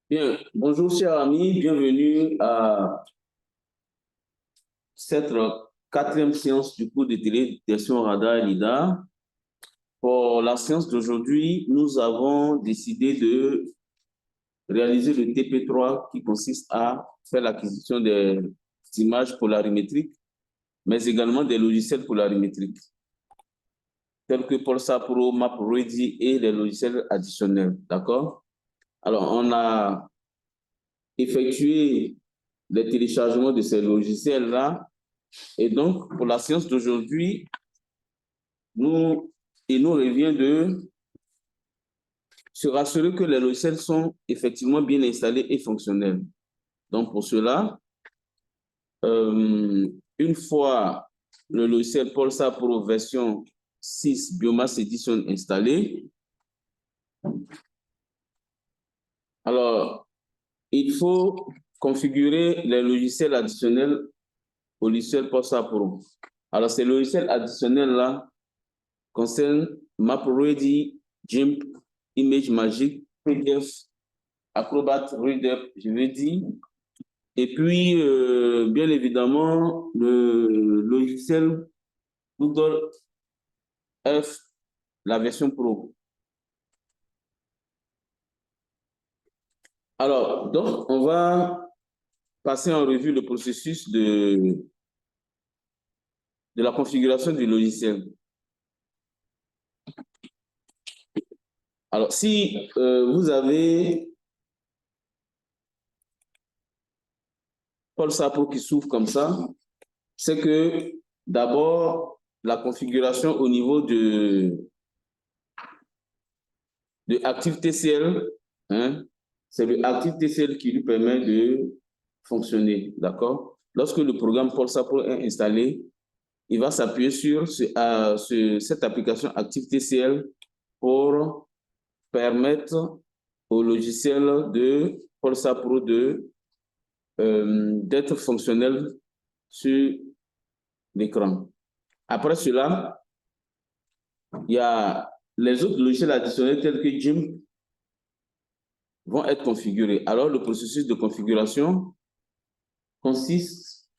Bien, bonjour chers amis, bienvenue à cette quatrième séance du cours de télédétection radar et lidar. Pour la séance d'aujourd'hui, nous avons décidé de réaliser le TP3 qui consiste à faire l'acquisition des images polarimétriques, mais également des logiciels polarimétriques, tels que Polsar Pro, MapReady et les logiciels additionnels. D'accord? Alors, on a effectué les téléchargements de ces logiciels-là. Et donc, pour la séance d'aujourd'hui, il nous revient de se rassurer que les logiciels sont effectivement bien installés et fonctionnels. Donc, pour cela, une fois le logiciel Polsar Pro version 6 Biomass Edition installé, alors, il faut configurer les logiciels additionnels au logiciel Polsar Pro. Alors, ces logiciels additionnels-là concernent MapReady, GIMP, ImageMagick, PDF, Acrobat Reader, je veux dire. Et puis, bien évidemment, le logiciel Google Earth, la version Pro. Alors, donc, on va passer en revue le processus de la configuration du logiciel. Alors, si vous avez Polsar Pro qui s'ouvre comme ça, c'est que d'abord, la configuration au niveau de ActiveTCL, hein, c'est le ActiveTCL qui lui permet de fonctionner, d'accord? Lorsque le programme Polsar Pro est installé, il va s'appuyer sur cette application ActiveTCL pour permettre au logiciel de Polsar Pro d'être fonctionnel sur l'écran. Après cela, il y a les autres logiciels additionnels tels que GIMP vont être configurés. Alors, le processus de configuration consiste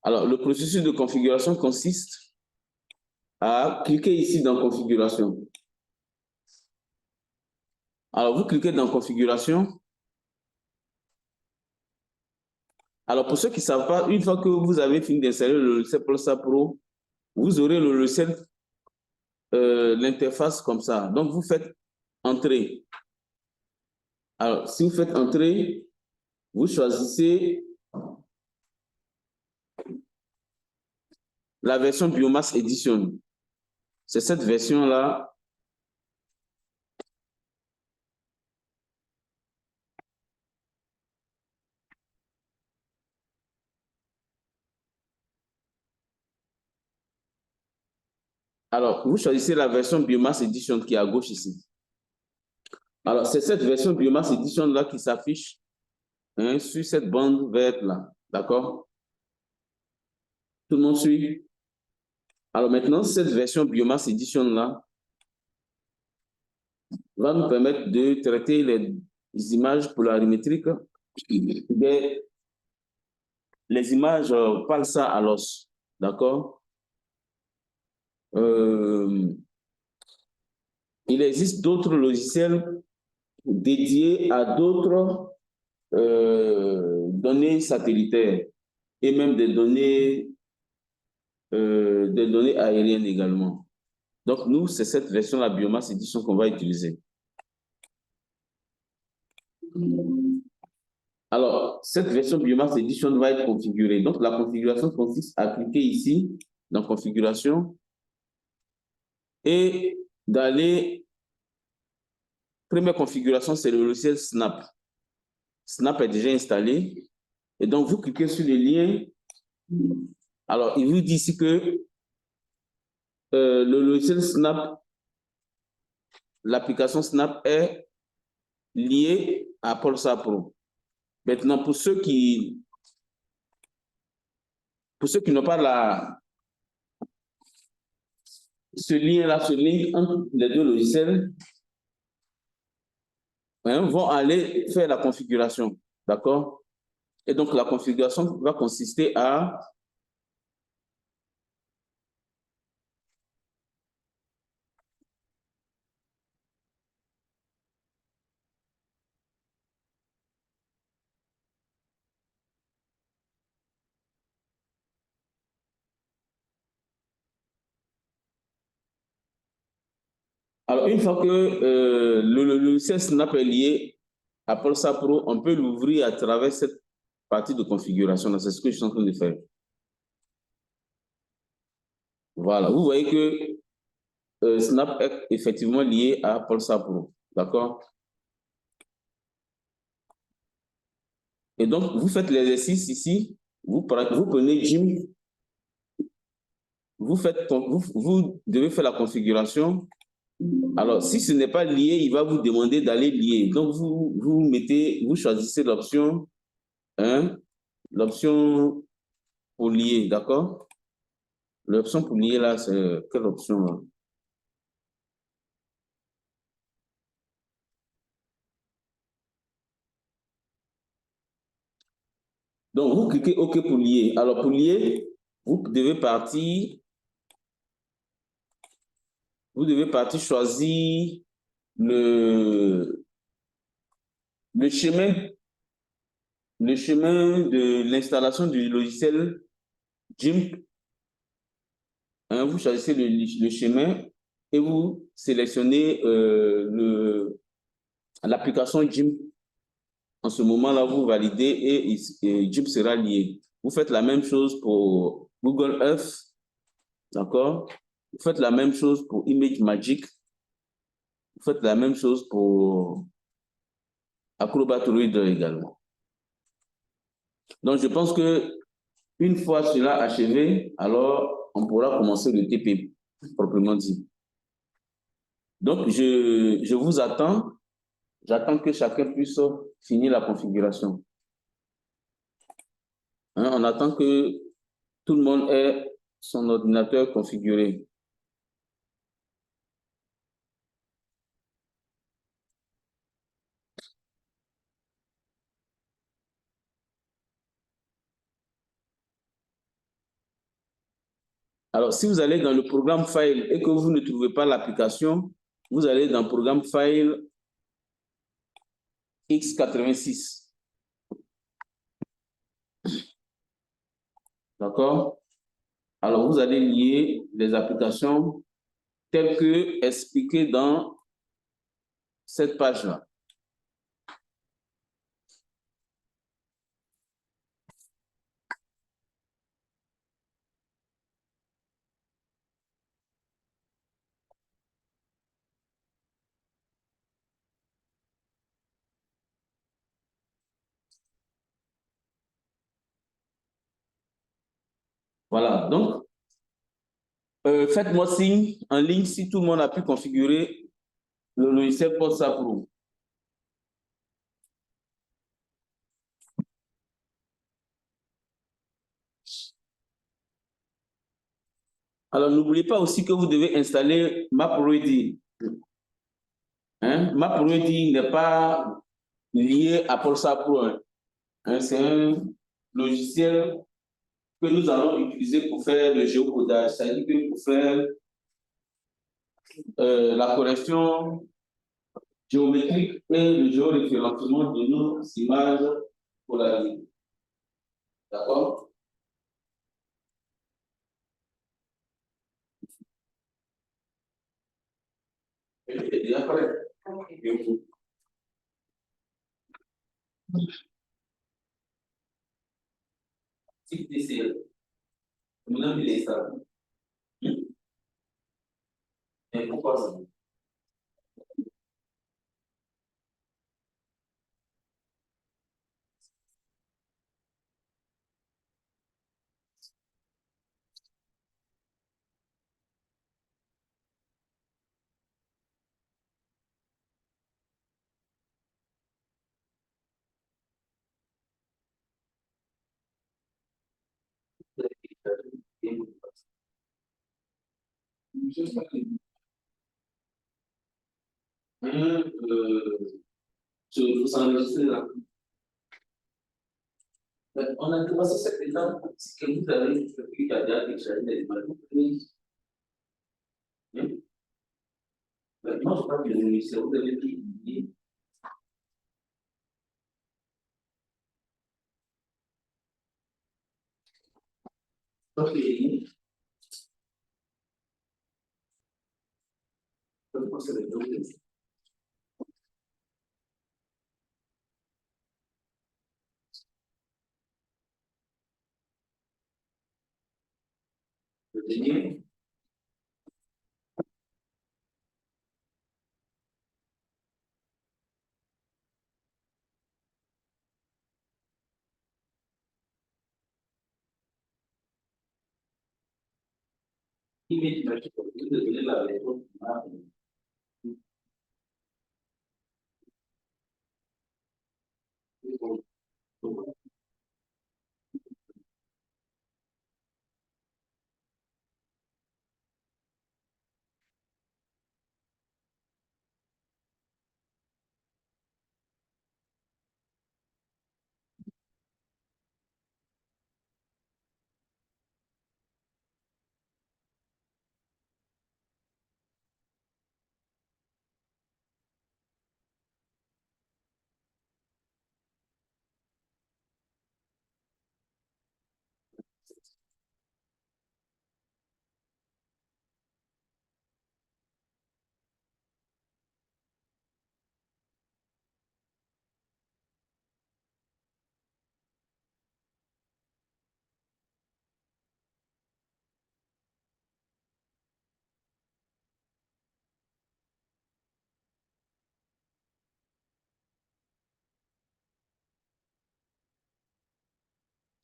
le processus de configuration consiste à cliquer ici dans configuration. Alors, vous cliquez dans configuration. Alors, pour ceux qui ne savent pas, une fois que vous avez fini d'installer le logiciel Polsar Pro, vous aurez le logiciel, l'interface comme ça. Donc, vous faites entrer. Alors, si vous faites entrer, vous choisissez la version Biomass Edition. C'est cette version-là. Alors, vous choisissez la version Biomass Edition qui est à gauche ici. Alors, c'est cette version Biomass Edition-là qui s'affiche sur cette bande verte-là. D'accord? Tout le monde suit? Alors maintenant, cette version Biomass Edition-là va nous permettre de traiter les images polarimétriques, les images Polsar à l'os. D'accord? Il existe d'autres logiciels dédiés à d'autres données satellitaires et même des données aériennes également. Donc, nous, c'est cette version, la Biomass Edition, qu'on va utiliser. Alors, cette version Biomass Edition va être configurée. Donc, la configuration consiste à cliquer ici, dans Configuration, et d'aller... Première configuration, c'est le logiciel Snap. Snap est déjà installé. Et donc, vous cliquez sur le lien. Alors, il vous dit ici que le logiciel Snap, l'application Snap est liée à Polsar Pro. Maintenant, pour ceux qui Pour ceux qui n'ont pas ce lien-là, ce lien entre les deux logiciels, hein, vont aller faire la configuration. D'accord? Et donc, la configuration va consister à... Alors, une fois que le logiciel Snap est lié à Polsa Pro, on peut l'ouvrir à travers cette partie de configuration. C'est ce que je suis en train de faire. Voilà, vous voyez que Snap est effectivement lié à Polsa Pro. D'accord? Et donc, vous faites l'exercice ici, vous prenez Jim, vous devez faire la configuration. Alors, si ce n'est pas lié, il va vous demander d'aller lier. Donc, vous choisissez l'option, hein, l'option pour lier, d'accord? L'option pour lier là, c'est quelle option là? Donc, vous cliquez OK pour lier. Alors, pour lier, vous devez partir, choisir le, le chemin, de l'installation du logiciel GIMP. Hein, vous choisissez le chemin et vous sélectionnez l'application GIMP. En ce moment-là, vous validez et GIMP sera lié. Vous faites la même chose pour Google Earth, d'accord? Vous faites la même chose pour ImageMagick. Vous faites la même chose pour Acrobat Reader également. Donc, je pense que une fois cela achevé, alors on pourra commencer le TP proprement dit. Donc, je vous attends. J'attends que chacun puisse finir la configuration. Hein, on attend que tout le monde ait son ordinateur configuré. Alors, si vous allez dans le programme File et que vous ne trouvez pas l'application, vous allez dans le programme File x86. D'accord? Alors, vous allez lier les applications telles que expliquées dans cette page-là. Voilà. Donc, faites-moi signe en ligne si tout le monde a pu configurer le logiciel Posa Pro. Alors, n'oubliez pas aussi que vous devez installer MapReady. Hein? MapReady n'est pas lié à Polsa Pro. Hein? C'est un logiciel que nous allons utiliser pour faire le géocodage, c'est-à-dire que pour faire la correction géométrique et le géoréférencement de nos images pour la vie. D'accord? Et après, okay. Type TCL. Maintenant, il est stable. Et pourquoi ça? Faut s'enregistrer là. On a commencé cette étape, c'est que vous avez fait a déjà téléchargé les images. Moi, je crois que le vous avez publié. Ok. Je pense que c'est le dernier. Image, vous devez la version finale.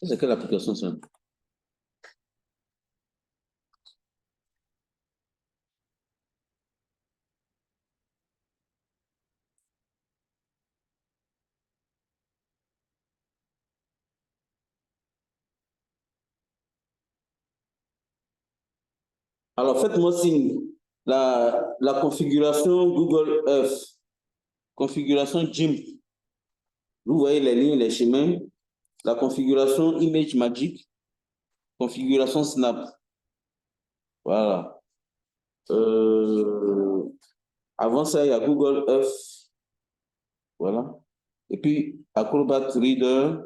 C'est quelle application ça? Alors, faites-moi signe. La configuration Google Earth, configuration GIMP. Vous voyez les lignes, les chemins. La configuration Image Magic, configuration Snap. Voilà. Avant ça, il y a Google Earth. Voilà. Et puis, Acrobat Reader.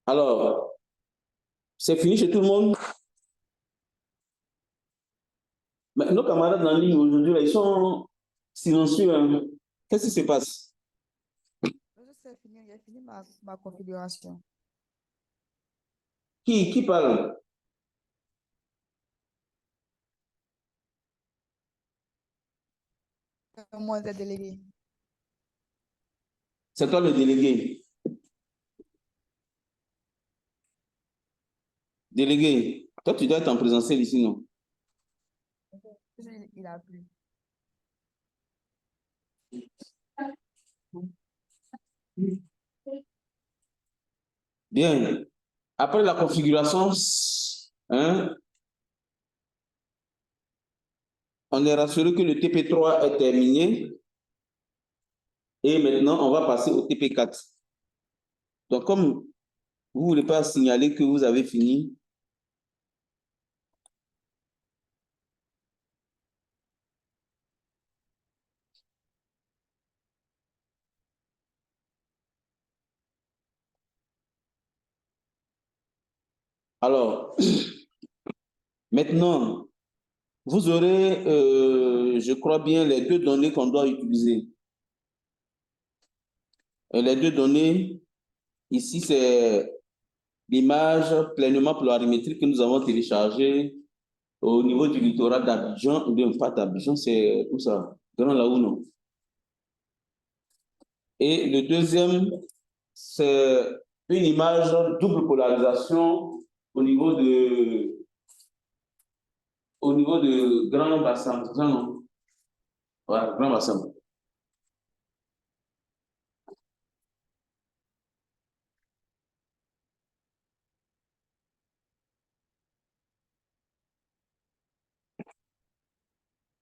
Alors, c'est fini chez tout le monde. Mais nos camarades en ligne aujourd'hui, ils sont silencieux. Hein. Qu'est-ce qui se passe? J'ai fini ma configuration. Qui parle? Moi, des délégués. C'est toi le délégué. Délégué, toi, tu dois être en présentiel ici, non? Il a plu. Bien. Après la configuration, hein, on est rassuré que le TP3 est terminé. Et maintenant, on va passer au TP4. Donc, comme vous ne voulez pas signaler que vous avez fini, Alors, maintenant, vous aurez, je crois bien, les deux données qu'on doit utiliser. Et les deux données, ici, c'est l'image pleinement polarimétrique que nous avons téléchargée au niveau du littoral d'Abidjan, ou bien pas d'Abidjan, c'est où ça? Grand Laou, non? Et le deuxième, c'est une image double polarisation au niveau de Grand Bassam, c'est ça, non? Ouais, Grand Bassam.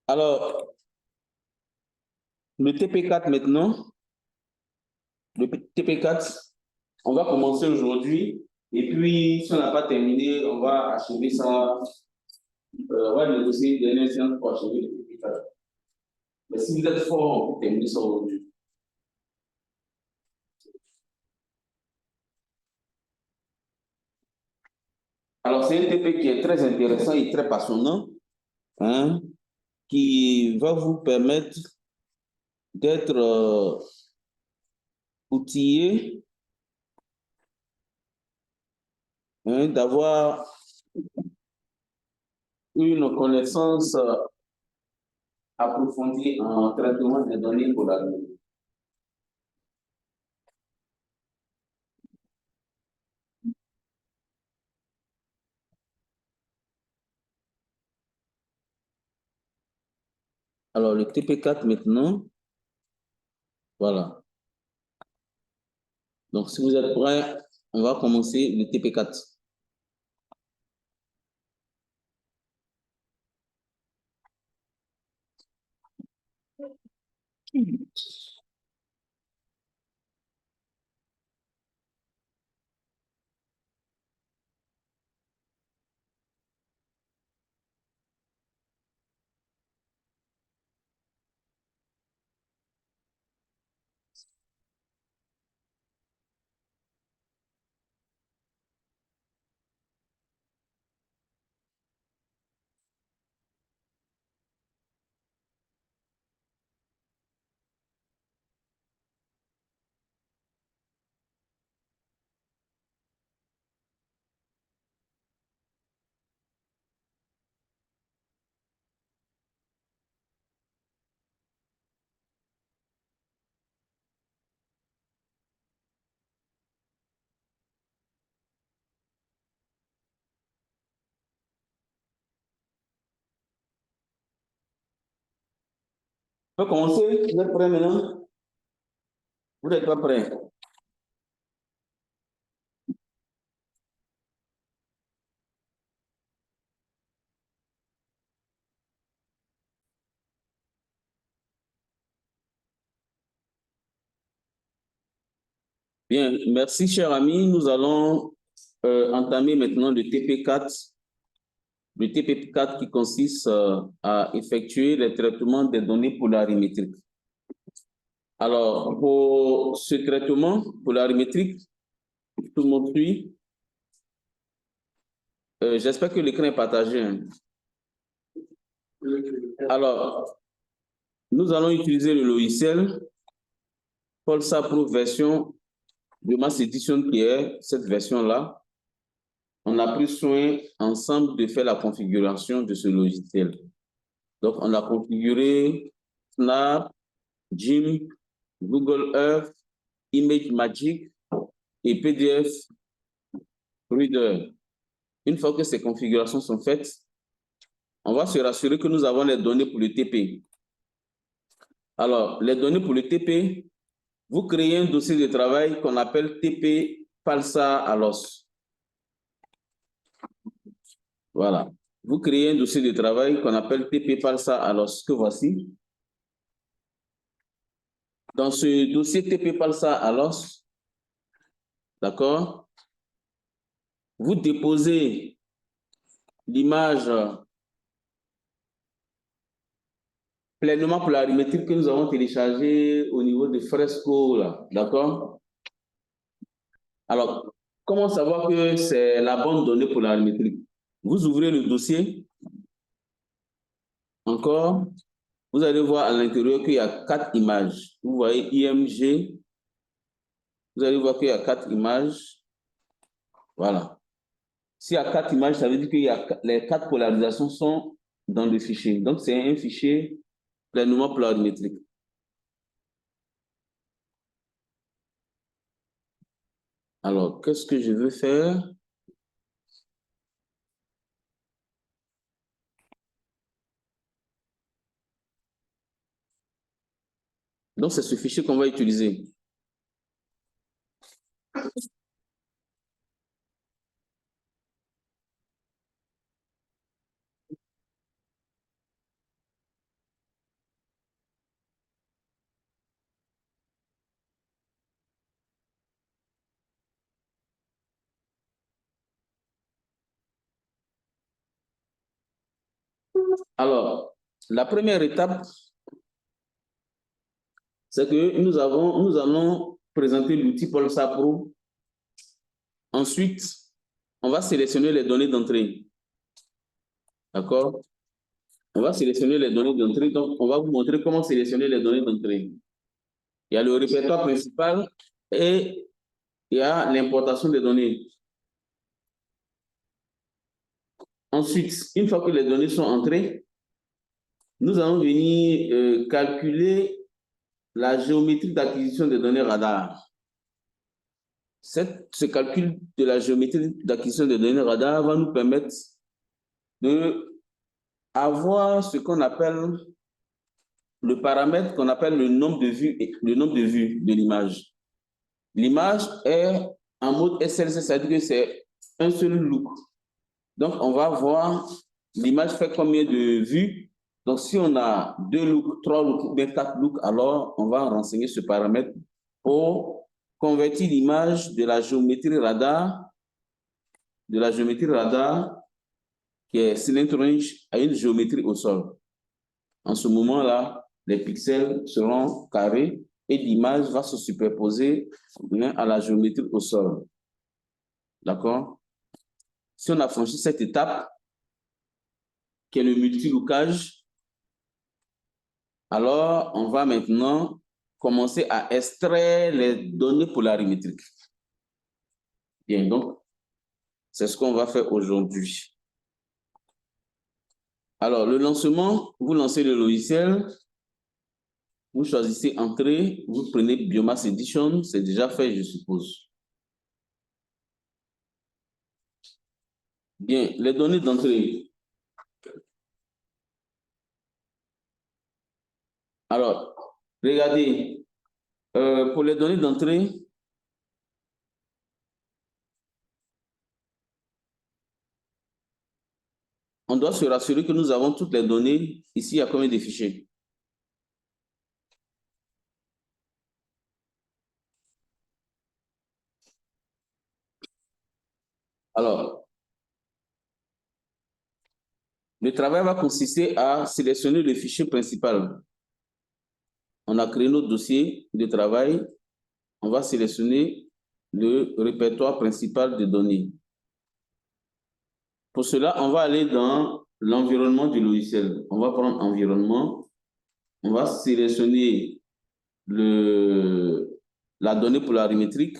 Alors, le TP4 maintenant, le TP4, on va commencer aujourd'hui. Et puis, si on n'a pas terminé, on va achever ça. On va négocier une dernière séance pour achever le TP4. Mais si vous êtes fort, on peut terminer ça aujourd'hui. Alors, c'est un TP qui est très intéressant et très passionnant, hein, qui va vous permettre d'être outillé, hein, d'avoir une connaissance approfondie en traitement des données polarisées. Alors, le TP4 maintenant, voilà. Donc, si vous êtes prêts, on va commencer le TP4. On peut commencer? Vous êtes prêts maintenant? Vous n'êtes pas prêts? Bien, merci, cher ami. Nous allons entamer maintenant le TP4. Le TP4 qui consiste à effectuer le traitement des données polarimétriques. Alors, pour ce traitement polarimétrique, tout le monde suit. J'espère que l'écran est partagé, hein. Alors, nous allons utiliser le logiciel Polsa Pro version de Mass Edition qui est cette version-là. On a pris soin ensemble de faire la configuration de ce logiciel. Donc, on a configuré Snap, Jim, Google Earth, ImageMagick et PDF Reader. Une fois que ces configurations sont faites, on va se rassurer que nous avons les données pour le TP. Alors, les données pour le TP, vous créez un dossier de travail qu'on appelle TP Palsa Alos. Voilà. Vous créez un dossier de travail qu'on appelle TP Palsa Alos, que voici. Dans ce dossier TP Palsa Alos, d'accord, vous déposez l'image pleinement polarimétrique que nous avons téléchargée au niveau de Fresco, d'accord? Alors, comment savoir que c'est la bonne donnée pour polarimétrique? Vous ouvrez le dossier. Encore, vous allez voir à l'intérieur qu'il y a 4 images. Vous voyez IMG. Vous allez voir qu'il y a 4 images. Voilà. S'il y a 4 images, ça veut dire que les 4 polarisations sont dans le fichier. Donc, c'est un fichier pleinement polarimétrique. Alors, qu'est-ce que je veux faire? Donc, c'est ce fichier qu'on va utiliser. Alors, la première étape, c'est que nous allons présenter l'outil Polsa Pro. Ensuite, on va sélectionner les données d'entrée. D'accord? On va sélectionner les données d'entrée. Donc, on va vous montrer comment sélectionner les données d'entrée. Il y a le répertoire principal et il y a l'importation des données. Ensuite, une fois que les données sont entrées, nous allons venir calculer la géométrie d'acquisition des données radar. Ce calcul de la géométrie d'acquisition des données radar va nous permettre d'avoir ce qu'on appelle le paramètre qu'on appelle le nombre de vues de l'image. L'image est en mode SLC, c'est-à-dire que c'est un seul look. Donc, on va voir l'image fait combien de vues. Donc, si on a 2 looks, 3 looks ou bien 4 looks, alors on va renseigner ce paramètre pour convertir l'image de la géométrie radar qui est cylindre range à une géométrie au sol. En ce moment-là, les pixels seront carrés et l'image va se superposer à la géométrie au sol. D'accord? Si on a franchi cette étape, qui est le multilookage, alors on va maintenant commencer à extraire les données polarimétriques. Bien, donc, c'est ce qu'on va faire aujourd'hui. Alors, le lancement, vous lancez le logiciel, vous choisissez Entrée, vous prenez Biomass Edition, c'est déjà fait, je suppose. Bien, les données d'entrée. Alors, regardez, pour les données d'entrée, on doit se rassurer que nous avons toutes les données. Ici, il y a combien de fichiers? Alors, le travail va consister à sélectionner le fichier principal. On a créé notre dossier de travail. On va sélectionner le répertoire principal de données. Pour cela, on va aller dans l'environnement du logiciel. On va prendre environnement. On va sélectionner la donnée polarimétrique.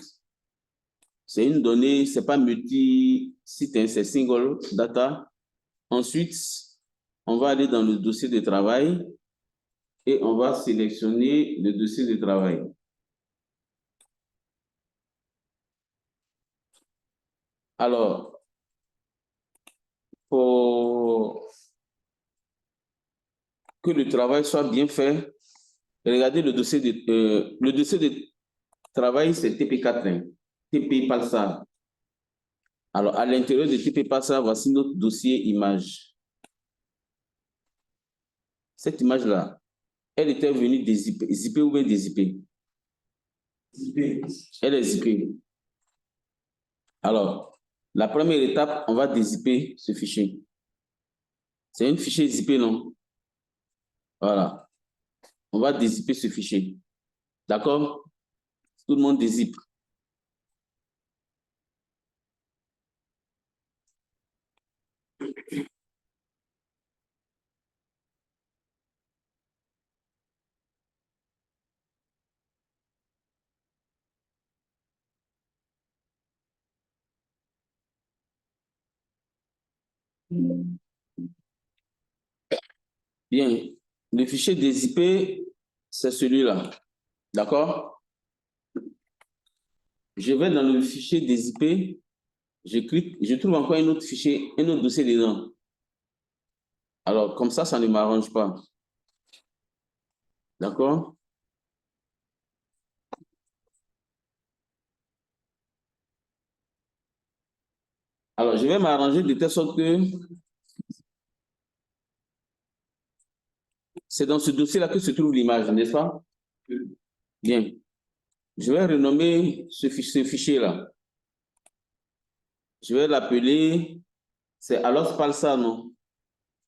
C'est une donnée, ce n'est pas multi-site, c'est single data. Ensuite, on va aller dans le dossier de travail et on va sélectionner le dossier de travail. Alors, pour que le travail soit bien fait, regardez le dossier de travail, c'est TP4, TP Palsa. Alors, à l'intérieur de TP Palsa, voici notre dossier image. Cette image-là, elle était venue zippée ou bien dézippée? Zippée. Elle est zippée. Alors, la première étape, on va dézipper ce fichier. C'est un fichier zippé, non? Voilà. On va dézipper ce fichier. D'accord? Tout le monde dézippe. Bien, le fichier dézippé, c'est celui-là. D'accord? Je vais dans le fichier dézippé, je clique, je trouve encore un autre fichier, un autre dossier dedans. Alors, comme ça ne m'arrange pas. D'accord? Alors, je vais m'arranger de telle sorte que c'est dans ce dossier-là que se trouve l'image, n'est-ce pas? Bien. Je vais renommer ce fichier-là. Je vais l'appeler, c'est alors pas ça, non?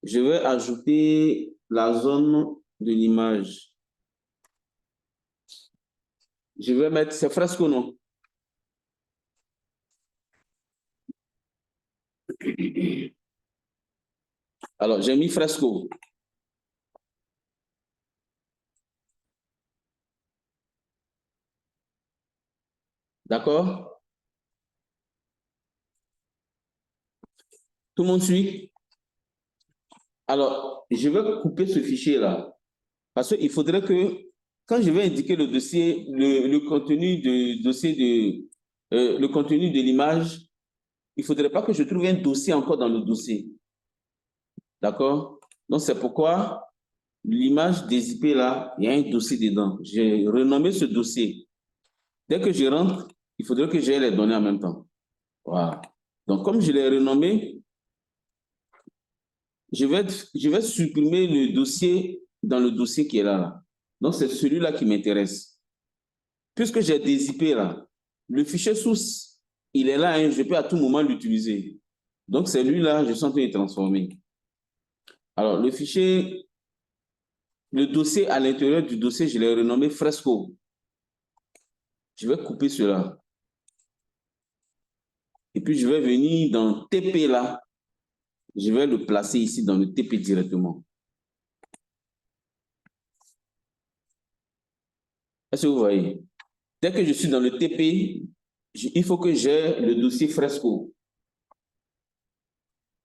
Je vais ajouter la zone de l'image. Je vais mettre, c'est Fresco, non? Alors, j'ai mis Fresco. D'accord? Tout le monde suit? Alors, je vais couper ce fichier-là. Parce qu'il faudrait que, quand je vais indiquer le dossier, le contenu de dossier le contenu de l'image, il ne faudrait pas que je trouve un dossier encore dans le dossier. D'accord? Donc, c'est pourquoi l'image des IP là, il y a un dossier dedans. J'ai renommé ce dossier. Dès que je rentre, il faudrait que j'aie les données en même temps. Voilà. Donc, comme je l'ai renommé, je vais supprimer le dossier dans le dossier qui est là. Donc, c'est celui-là qui m'intéresse. Puisque j'ai des IP là, le fichier source, il est là, hein, je peux à tout moment l'utiliser. Donc, c'est lui-là, je suis en train de transformer. Alors, le fichier, le dossier à l'intérieur du dossier, je l'ai renommé Fresco. Je vais couper cela. Et puis, je vais venir dans TP là. Je vais le placer ici dans le TP directement. Est-ce que vous voyez? Dès que je suis dans le TP, il faut que j'ai le dossier Fresco.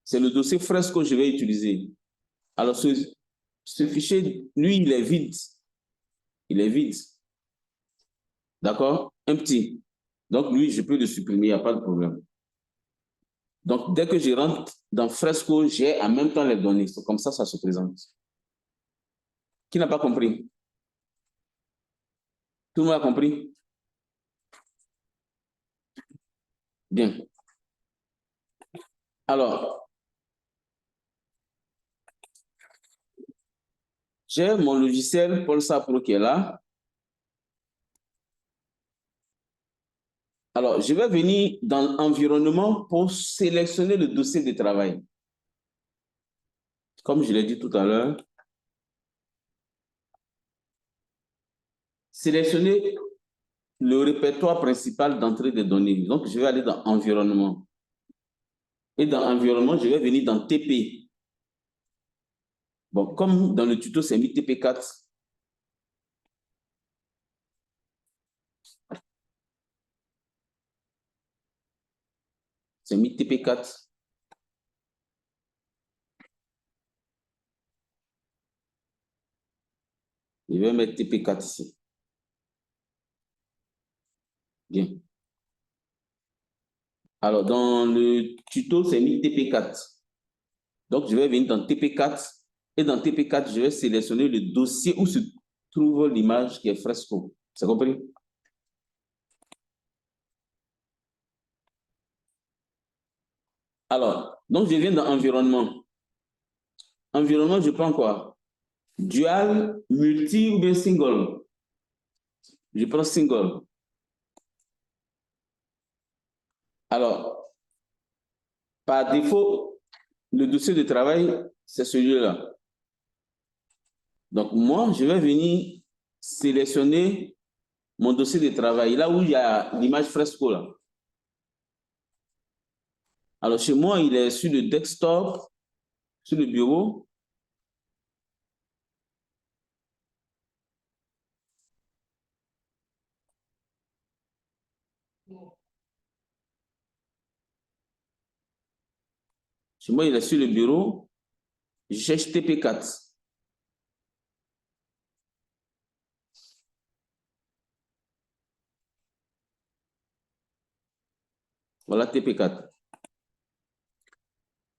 C'est le dossier Fresco que je vais utiliser. Alors, ce fichier, lui, il est vide. Il est vide. D'accord? Un petit. Donc, lui, je peux le supprimer, il n'y a pas de problème. Donc, dès que je rentre dans Fresco, j'ai en même temps les données. C'est comme ça se présente. Qui n'a pas compris? Tout le monde a compris? Bien. Alors, j'ai mon logiciel Polsa Pro qui est là. Alors, je vais venir dans l'environnement pour sélectionner le dossier de travail. Comme je l'ai dit tout à l'heure, sélectionner le répertoire principal d'entrée des données. Donc, je vais aller dans Environnement. Et dans Environnement, je vais venir dans TP. Bon, comme dans le tuto, c'est mis TP4. C'est mis TP4. Je vais mettre TP4 ici. Bien. Alors, dans le tuto, c'est mis TP4. Donc, je vais venir dans TP4. Et dans TP4, je vais sélectionner le dossier où se trouve l'image qui est Fresco. C'est compris? Alors, donc je viens dans Environnement. Environnement, je prends quoi? Dual, multi ou bien single? Je prends single. Alors, par défaut, le dossier de travail, c'est celui-là. Donc, moi, je vais venir sélectionner mon dossier de travail, là où il y a l'image Fresco, là. Alors, chez moi, il est sur le desktop, sur le bureau. Chez moi, il est sur le bureau. Je cherche TP4. Voilà TP4.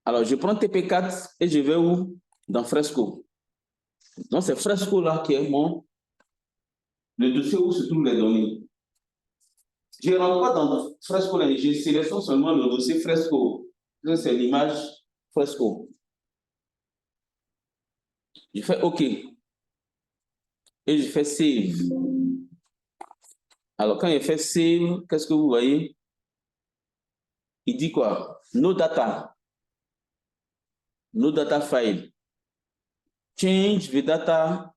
Alors, je prends TP4 et je vais où? Dans Fresco. Donc, c'est Fresco là qui est le dossier où se trouvent les données. Je ne rentre pas dans Fresco là, je sélectionne seulement le dossier Fresco. C'est l'image Fresco. Je fais OK. Et je fais Save. Alors, quand il fait Save, qu'est-ce que vous voyez? Il dit quoi? No data. No data file. Change the data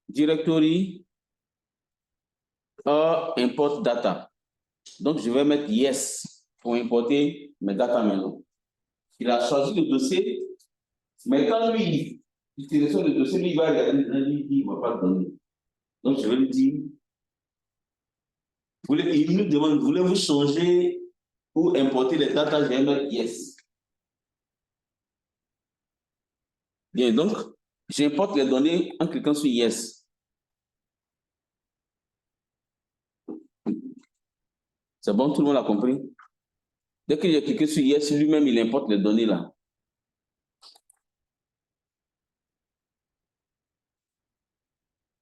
directory or import data. Donc, je vais mettre Yes pour importer mes data maintenant. Il a choisi le dossier, mais quand lui, il sélectionne le dossier, lui, il va regarder, il ne va pas donner. Donc, je vais lui dire, il nous demande, voulez-vous changer ou importer les data? Je vais mettre Yes. Bien, donc, j'importe les données en cliquant sur Yes. C'est bon, tout le monde a compris? Dès que j'ai cliqué sur Yes, lui-même, il importe les données là.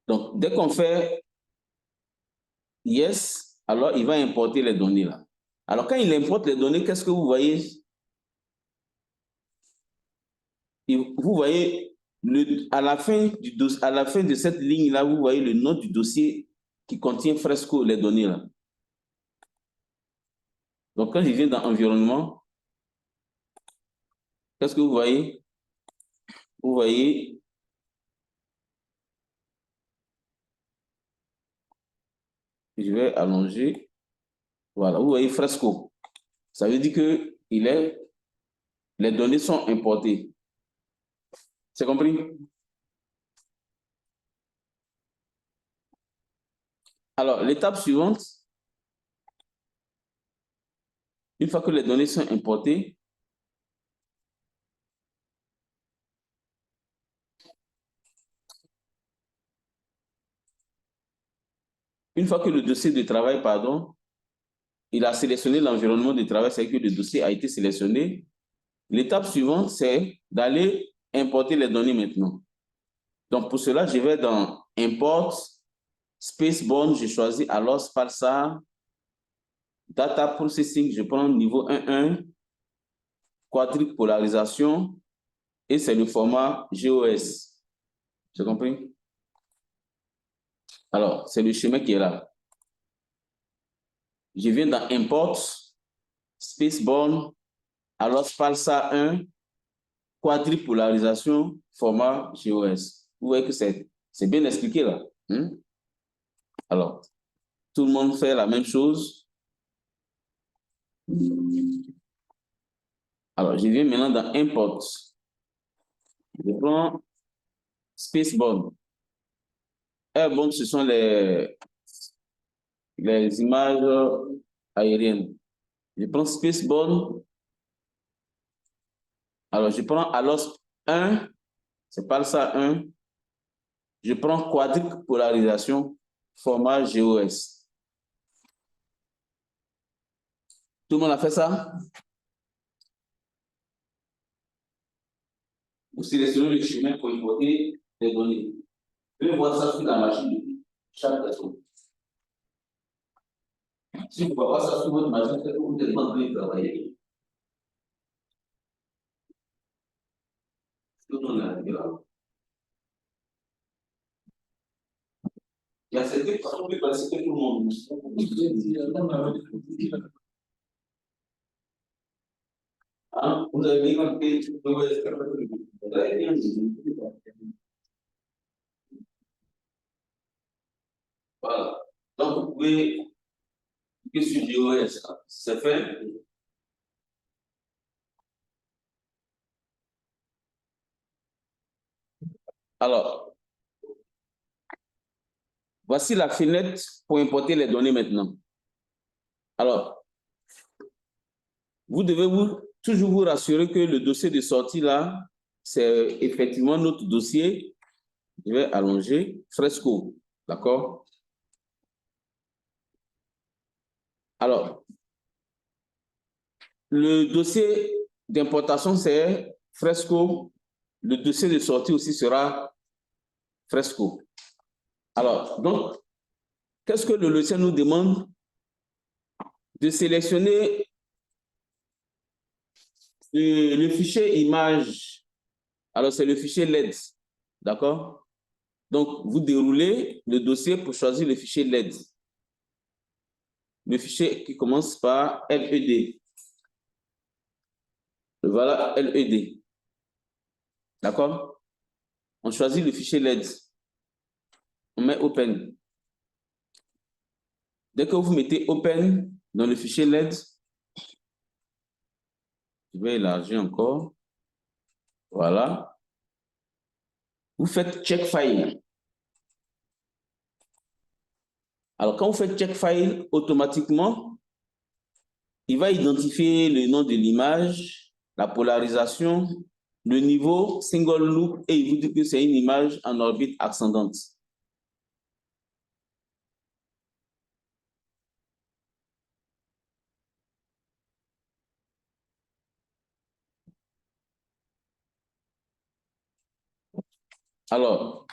Donc, dès qu'on fait Yes, alors il va importer les données là. Alors, quand il importe les données, qu'est-ce que vous voyez? Vous voyez, à la fin de cette ligne-là, vous voyez le nom du dossier qui contient Fresco, les données là. Donc, quand je viens dans Environnement, qu'est-ce que vous voyez? Vous voyez, je vais allonger. Voilà, vous voyez Fresco. Ça veut dire que les données sont importées. C'est compris? Alors, l'étape suivante, une fois que les données sont importées, une fois que le dossier de travail, pardon, il a sélectionné l'environnement de travail, c'est que le dossier a été sélectionné. L'étape suivante, c'est d'aller importer les données maintenant. Donc, pour cela, je vais dans Import, Spaceborne, je choisis alors Sparsa, Data Processing, je prends niveau 1.1, quadrique polarisation, et c'est le format GOS. J'ai compris? Alors, c'est le schéma qui est là. Je viens dans Import, Spaceborne, alors Sparsa 1, quadrique polarisation, format GOS. Vous voyez que c'est bien expliqué là. Alors, tout le monde fait la même chose. Alors, je viens maintenant dans Import. Je prends Spaceborne. Airborne, ce sont les images aériennes. Je prends Spaceborne. Alors, je prends ALOSP 1. C'est pas ça 1. Je prends quadrique polarisation, format GOS. Tout le monde a fait ça? Vous sélectionnez le chemin pour importer les données. Vous pouvez voir ça sur la machine de chaque personne. Si vous ne voyez pas ça sur votre machine, c'est que vous êtes en train de travailler. Tout le monde a dit là. Il y a certaines façons de passer que tout le monde. Hein? Vous avez bien compris. Voilà. Donc, vous pouvez cliquer sur GOS. C'est fait. Alors, voici la fenêtre pour importer les données maintenant. Alors, vous devez vous toujours vous rassurer que le dossier de sortie là, c'est effectivement notre dossier. Je vais allonger Fresco. D'accord? Alors, le dossier d'importation, c'est Fresco. Le dossier de sortie aussi sera Fresco. Alors, donc, qu'est-ce que le logiciel nous demande? De sélectionner le fichier image. Alors, c'est le fichier LED. D'accord? Donc, vous déroulez le dossier pour choisir le fichier LED. Le fichier qui commence par LED. Voilà, LED. D'accord? On choisit le fichier LED. On met Open. Dès que vous mettez Open dans le fichier LED, je vais élargir encore. Voilà. Vous faites Check File. Alors, quand vous faites Check File, automatiquement, il va identifier le nom de l'image, la polarisation, le niveau, single loop, et il vous dit que c'est une image en orbite ascendante. Alors,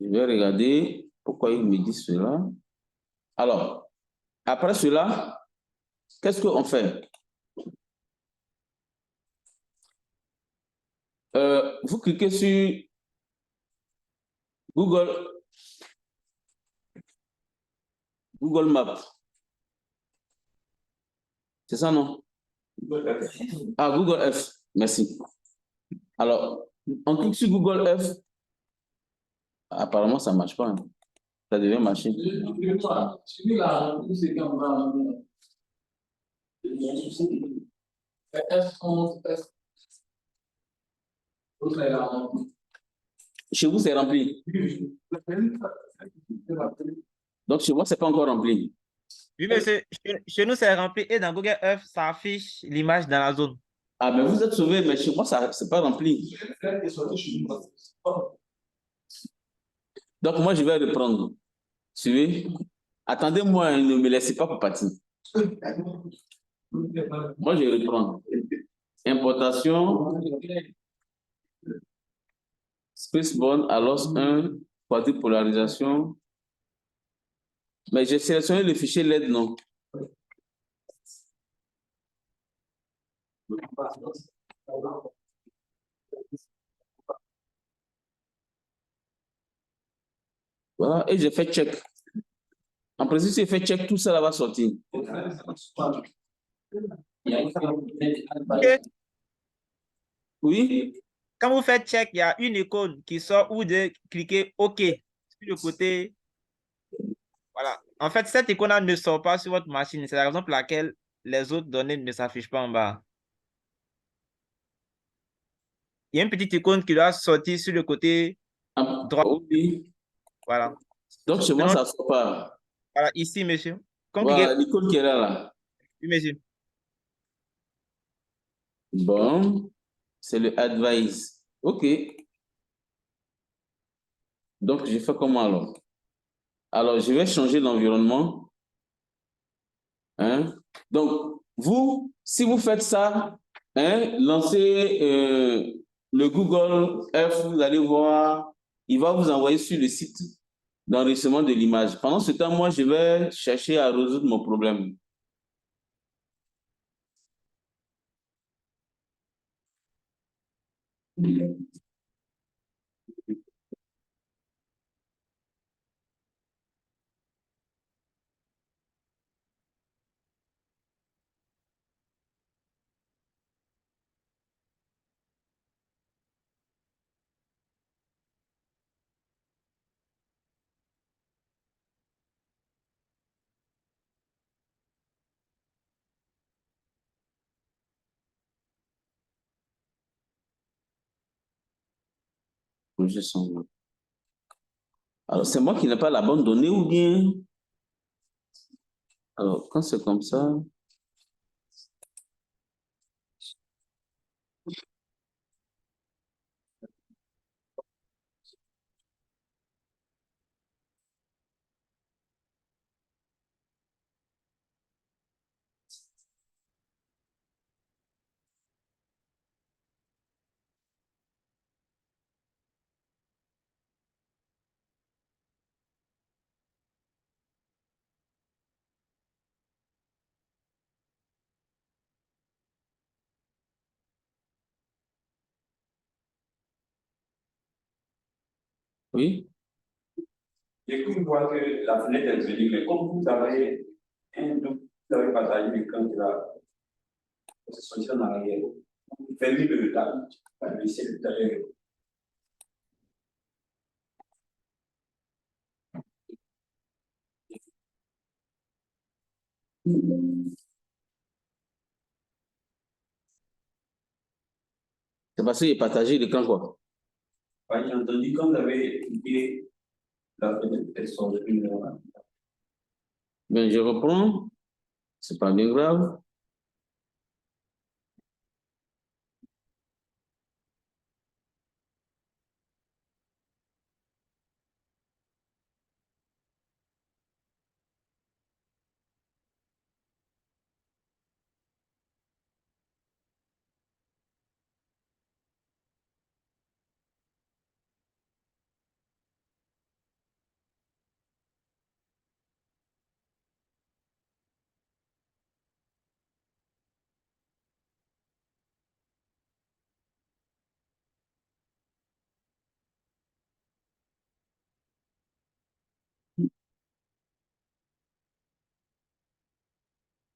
je vais regarder pourquoi il me dit cela. Alors, après cela, qu'est-ce qu'on fait? Vous cliquez sur Google Maps. C'est ça, non? Ah, Google F. Merci. Alors, on clique sur Google F. Apparemment, ça ne marche pas. Hein. Ça devait marcher. Chez vous, c'est rempli. Donc, chez moi, ce n'est pas encore rempli. Oui, monsieur, chez nous, c'est rempli et dans Google Earth, ça affiche l'image dans la zone. Ah, mais vous êtes sauvé, mais chez moi, ce n'est pas rempli. Donc, moi, je vais reprendre. Suivez. Attendez-moi, ne me laissez pas pour partir. Moi, je reprends. Importation. Spacebound, alors 1, quadripolarisation. Mais j'ai sélectionné le fichier LED, non? Voilà, et j'ai fait check. En principe, si j'ai fait check, tout ça là va sortir. Ok. Oui? Quand vous faites check, il y a une icône qui sort où de cliquer OK sur le côté. Voilà. En fait, cette icône-là ne sort pas sur votre machine. C'est la raison pour laquelle les autres données ne s'affichent pas en bas. Il y a une petite icône qui doit sortir sur le côté droit. Oui. Voilà. Donc, chez moi, ça ne sort pas. Voilà, ici, monsieur. Quand Voilà, cliquez. l'icône qui est là. Oui, monsieur. Bon, c'est le advise. OK. Donc, je fais comment alors? Alors, je vais changer l'environnement. Hein? Donc, vous, si vous faites ça, hein, lancez le Google Earth, vous allez voir, il va vous envoyer sur le site d'enregistrement de l'image. Pendant ce temps, moi, je vais chercher à résoudre mon problème. projet semble. Alors, c'est moi qui n'ai pas la bonne donnée ou bien... Alors, quand c'est comme ça... Oui? J'ai cru voir que la fenêtre est venue, mais comme vous avez partagé l'écran de la solution en arrière, vous fermez la logiciel tout à l'heure. C'est parce que j'ai partagé l'écran, quoi. J'ai entendu quand vous avez cliqué, la fenêtre est sortie. Bien, je reprends. C'est pas bien grave.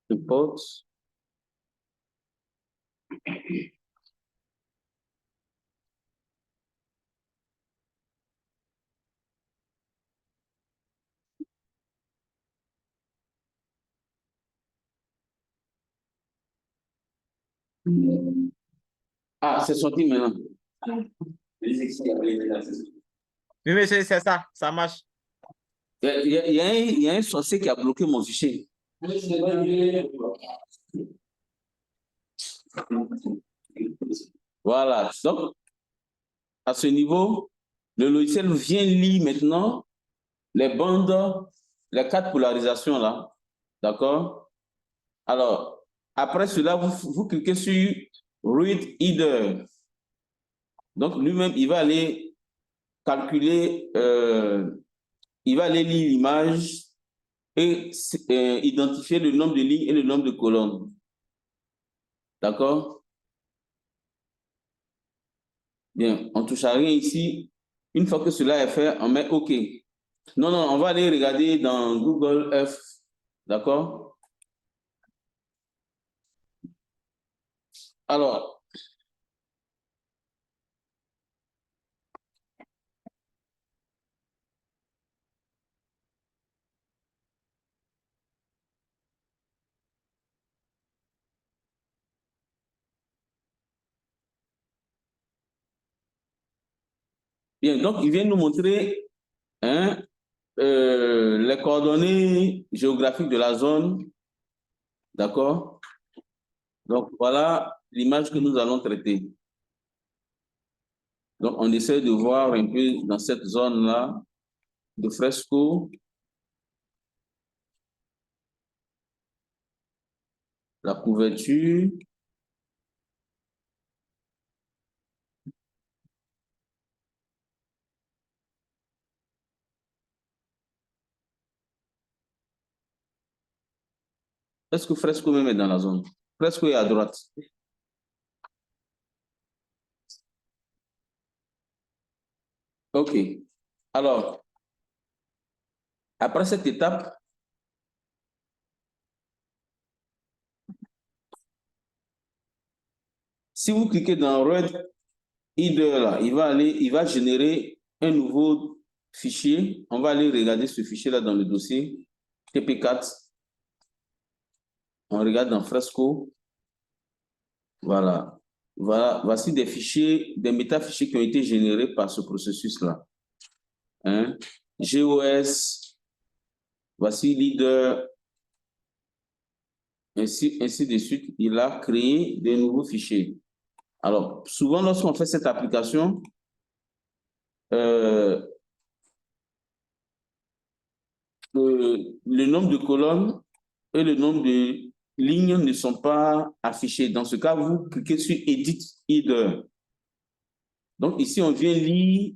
Report. Ah, c'est sorti maintenant. Oui, monsieur, c'est ça. Ça marche. Il y a un sorcier qui a bloqué mon fichier. Voilà. Donc, à ce niveau, le logiciel vient lire maintenant les bandes, les 4 polarisations là. D'accord? Alors, après cela, vous cliquez sur Read Header. Donc, lui-même, il va aller calculer, il va aller lire l'image et identifier le nombre de lignes et le nombre de colonnes. D'accord? Bien, on ne touche à rien ici. Une fois que cela est fait, on met OK. Non, non, on va aller regarder dans Google Earth. D'accord? Alors, bien, donc il vient nous montrer hein, les coordonnées géographiques de la zone. D'accord? Donc, voilà l'image que nous allons traiter. Donc, on essaie de voir un peu dans cette zone-là de Fresco. La couverture. Est-ce que Fresco même est dans la zone? Fresco est à droite. OK. Alors, après cette étape, si vous cliquez dans Red Header, là, il va générer un nouveau fichier. On va aller regarder ce fichier-là dans le dossier TP4. On regarde dans Fresco. Voilà. Voilà, voici des fichiers, des métafichiers qui ont été générés par ce processus-là. Hein? GOS, voici leader, ainsi de suite. Il a créé des nouveaux fichiers. Alors, souvent, lorsqu'on fait cette application, le nombre de colonnes et le nombre de lignes ne sont pas affichés. Dans ce cas, vous cliquez sur Edit Header. Donc, ici, on vient lire.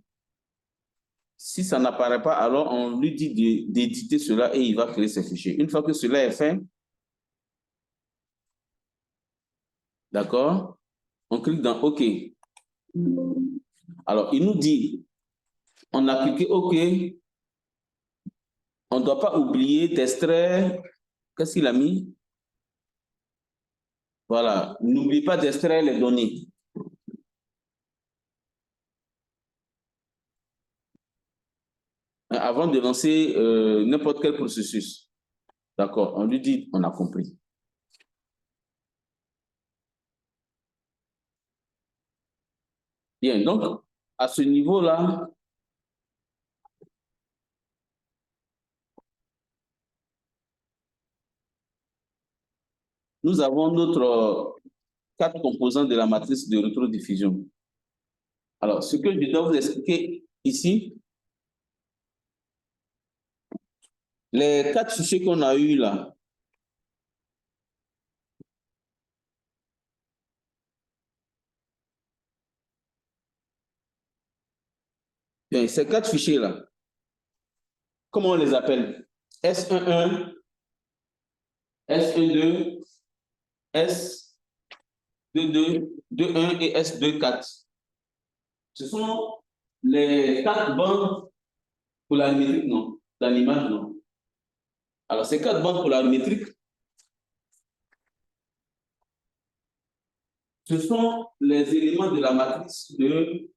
Si ça n'apparaît pas, alors on lui dit d'éditer cela et il va créer ses fichiers. Une fois que cela est fait, d'accord, on clique dans OK. Alors, il nous dit, on a cliqué OK. On ne doit pas oublier d'extraire. Qu'est-ce qu'il a mis? Voilà, n'oublie pas d'extraire les données. Avant de lancer n'importe quel processus. D'accord, on lui dit, on a compris. Bien, donc, à ce niveau-là, nous avons notre 4 composants de la matrice de rétrodiffusion. Alors, ce que je dois vous expliquer ici, les 4 fichiers qu'on a eus là, bien, ces 4 fichiers-là, comment on les appelle? S11, S12, S22, 21 et S24. Ce sont les 4 bandes polarimétriques, non? Dans l'image, non? Alors, ces 4 bandes polarimétriques, ce sont les éléments de la matrice de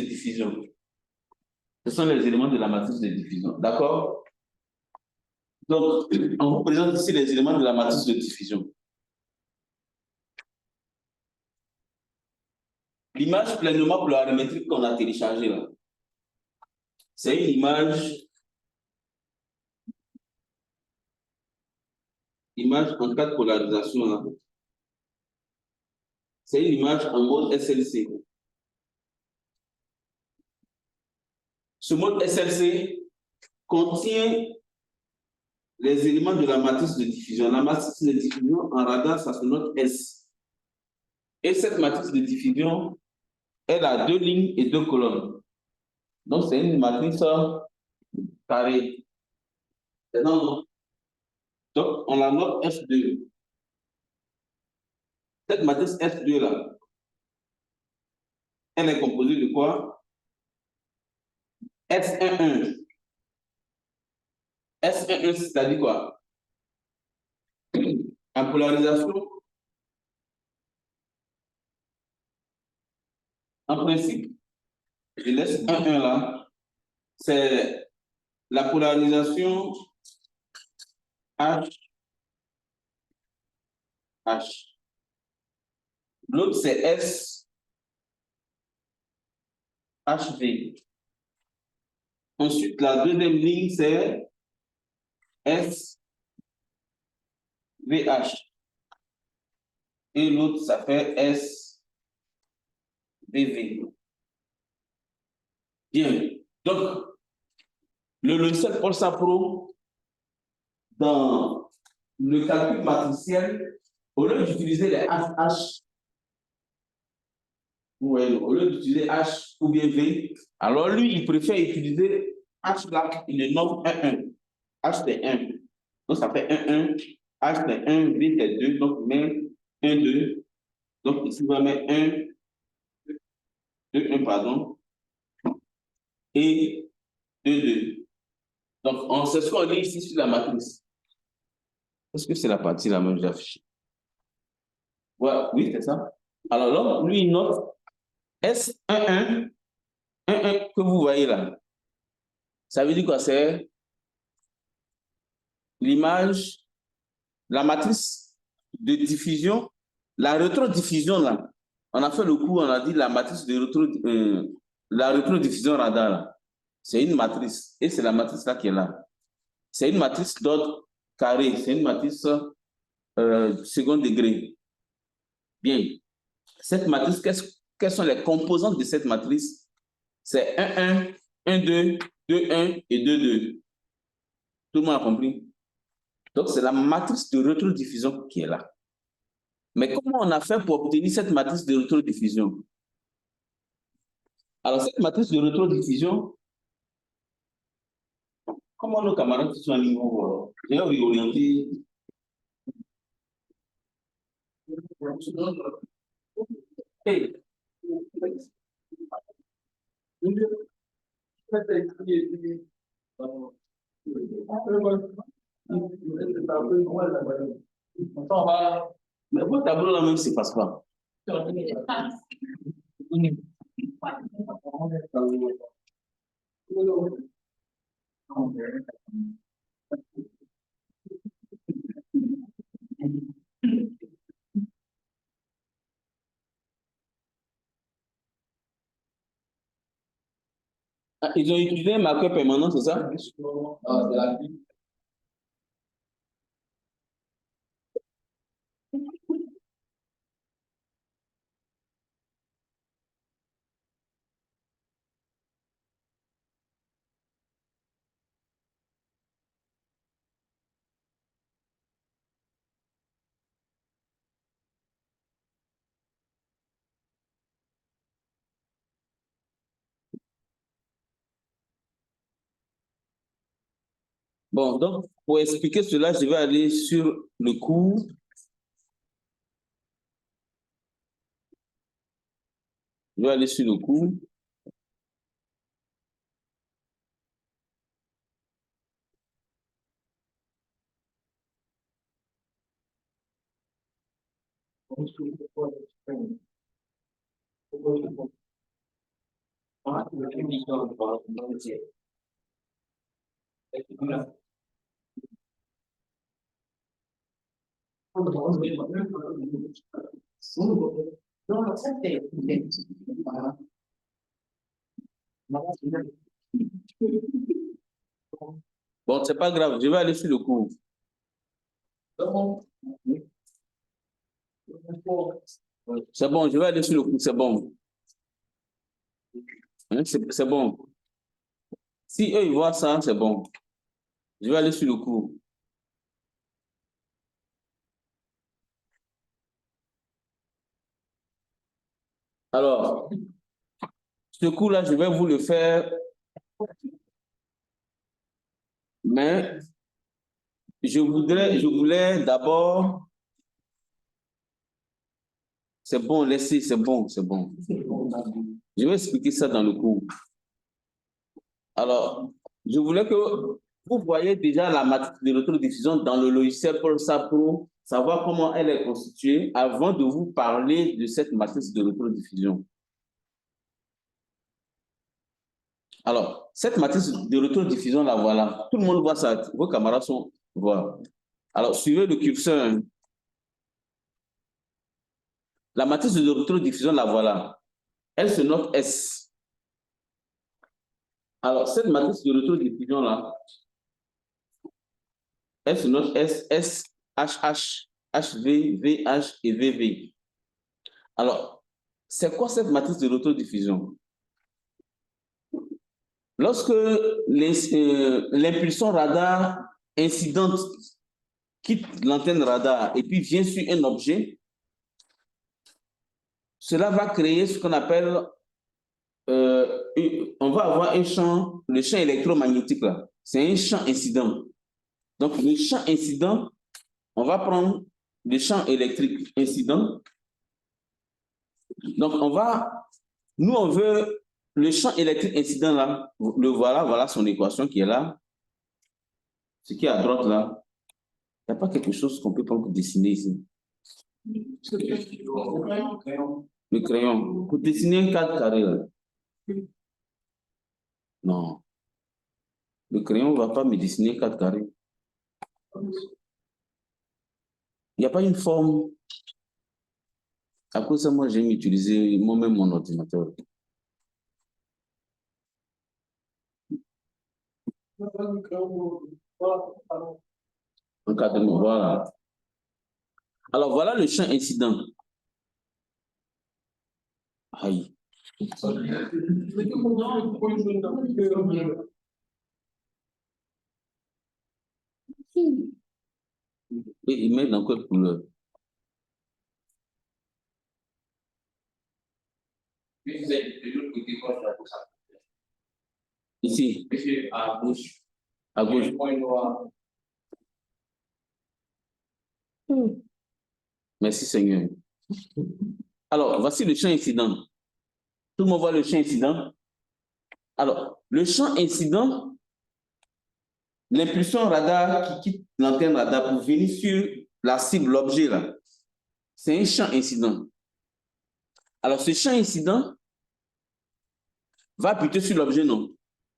diffusion. Ce sont les éléments de la matrice de diffusion. D'accord? Donc, on vous présente ici les éléments de la matrice de diffusion. L'image pleinement polarimétrique qu'on a téléchargée là, c'est une image en 4 polarisations là. C'est une image en mode SLC. Ce mode SLC contient les éléments de la matrice de diffusion. La matrice de diffusion en radar, ça se note S. Et cette matrice de diffusion, elle a 2 lignes et 2 colonnes. Donc, c'est une matrice carrée. Donc, on la note F2. Cette matrice F2 là, elle est composée de quoi? S11. S11, c'est-à-dire quoi? En polarisation, en principe, je laisse 1,1 là, c'est la polarisation H. L'autre, c'est S, HV. Ensuite, la deuxième ligne, c'est S, VH. Et l'autre, ça fait S, VV. Bien. Donc, le logiciel Polsa Pro, dans le calcul matriciel, au lieu d'utiliser les HH, ouais, au lieu d'utiliser H ou bien V, alors lui, il préfère utiliser H là, il le nomme 1,1. H c'est 1. Donc, ça fait 1,1. H c'est 1, V c'est 2. Donc, il met 1, 2. Donc, ici, on va mettre 1, 2, 1, pardon. Et 2, 2. Donc, c'est ce qu'on lit ici sur la matrice. Est-ce que c'est la partie la même affichée? Ouais, oui, c'est ça. Alors là, lui, il note S11, 1,1 que vous voyez là. Ça veut dire quoi? C'est l'image la matrice de diffusion, la rétrodiffusion là, on a fait le coup, on a dit la matrice de la rétrodiffusion radar, c'est une matrice, et c'est la matrice là qui est là. C'est une matrice d'ordre carré, c'est une matrice second degré. Bien. Cette matrice, quelles sont les composantes de cette matrice? C'est 1, 1, 1, 2, 2, 1 et 2, 2. Tout le monde a compris? Donc, c'est la matrice de rétrodiffusion qui est là. Mais comment on a fait pour obtenir cette matrice de rétrodiffusion? Alors, cette matrice de rétrodiffusion, comment nos camarades qui sont à niveau, je vais réorienter. Hey. Mais votre tableau là même ne se passe pas. Ah, ils ont utilisé un marqueur permanent, c'est ça? Bon, donc, pour expliquer cela, je vais aller sur le cours. Je vais aller sur le cours. Bon, c'est pas grave, je vais aller sur le cours. C'est bon, je vais aller sur le cours, c'est bon. Hein, c'est bon. Si eux, ils voient ça, c'est bon. Je vais aller sur le cours. Alors, ce cours-là, je vais vous le faire, mais je voulais d'abord... C'est bon, laissez, c'est bon, c'est bon. Je vais expliquer ça dans le cours. Alors, je voulais que vous voyez déjà la matrice de rétrodiffusion dans le logiciel Polsa Pro, savoir comment elle est constituée avant de vous parler de cette matrice de rétrodiffusion. Alors, cette matrice de rétrodiffusion, là, voilà. Tout le monde voit ça. Vos camarades sont voient. Alors, suivez le curseur. La matrice de rétrodiffusion, là, voilà. Elle se note S. Alors, cette matrice de rétrodiffusion, là, elle se note S, S, H, H, HV, VH et VV. Alors, c'est quoi cette matrice de rétrodiffusion? Lorsque l'impulsion radar incidente quitte l'antenne radar et puis vient sur un objet, cela va créer ce qu'on appelle, on va avoir un champ, le champ électromagnétique là, c'est un champ incident. Donc le champ incident, on va prendre le champ électrique incident. Donc nous on veut le champ électrique incident là, le voilà, voilà son équation qui est là. Ce qui est à droite là, il n'y a pas quelque chose qu'on peut pas dessiner ici. Le crayon. Pour dessiner un cadre carré là. Non. Le crayon ne va pas me dessiner un cadre carré. Il n'y a pas une forme. À cause de ça, moi, j'aime utiliser moi-même mon ordinateur. Encadrement, voilà. Alors, voilà le champ incident. Aïe. Et il met dans quelle couleur? Ici. À gauche. À gauche. Merci Seigneur. Alors, voici le champ incident. Tout le monde voit le champ incident? Alors, le champ incident, l'impulsion radar qui quitte l'antenne radar pour venir sur la cible, l'objet là, c'est un champ incident. Alors, ce champ incident va buter sur l'objet, non?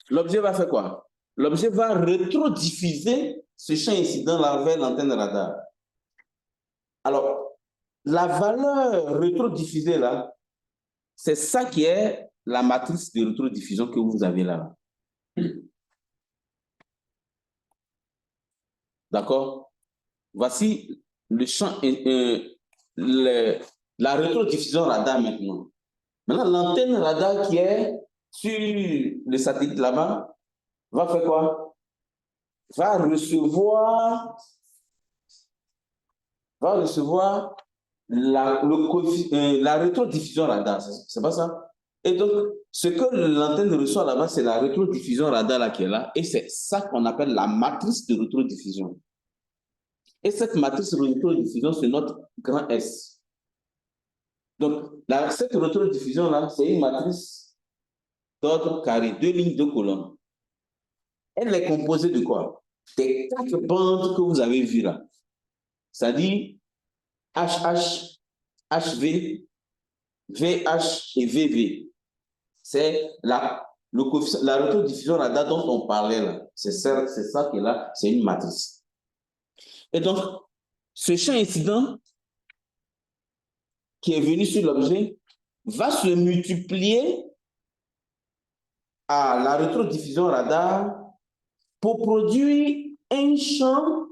L'objet va faire quoi? L'objet va rétrodiffuser ce champ incident là vers l'antenne radar. Alors, la valeur rétrodiffusée là, c'est ça qui est la matrice de rétrodiffusion que vous avez là. D'accord? Voici le champ, la rétrodiffusion radar maintenant. Maintenant, l'antenne radar qui est sur le satellite là-bas va faire quoi? Va recevoir la rétrodiffusion radar, c'est pas ça? Et donc, ce que l'antenne reçoit là-bas, c'est la rétrodiffusion radar là qui est là, et c'est ça qu'on appelle la matrice de rétrodiffusion. Et cette matrice de rétrodiffusion, c'est notre grand S. Donc, cette rétrodiffusion là, c'est une matrice d'ordre carré, 2 lignes, 2 colonnes. Elle est composée de quoi? Des 4 bandes que vous avez vues là. C'est-à-dire HH, HV, VH et VV. C'est la rétrodiffusion radar dont on parlait là. C'est ça qui est là, c'est une matrice. Et donc, ce champ incident qui est venu sur l'objet va se multiplier à la rétrodiffusion radar pour produire un champ,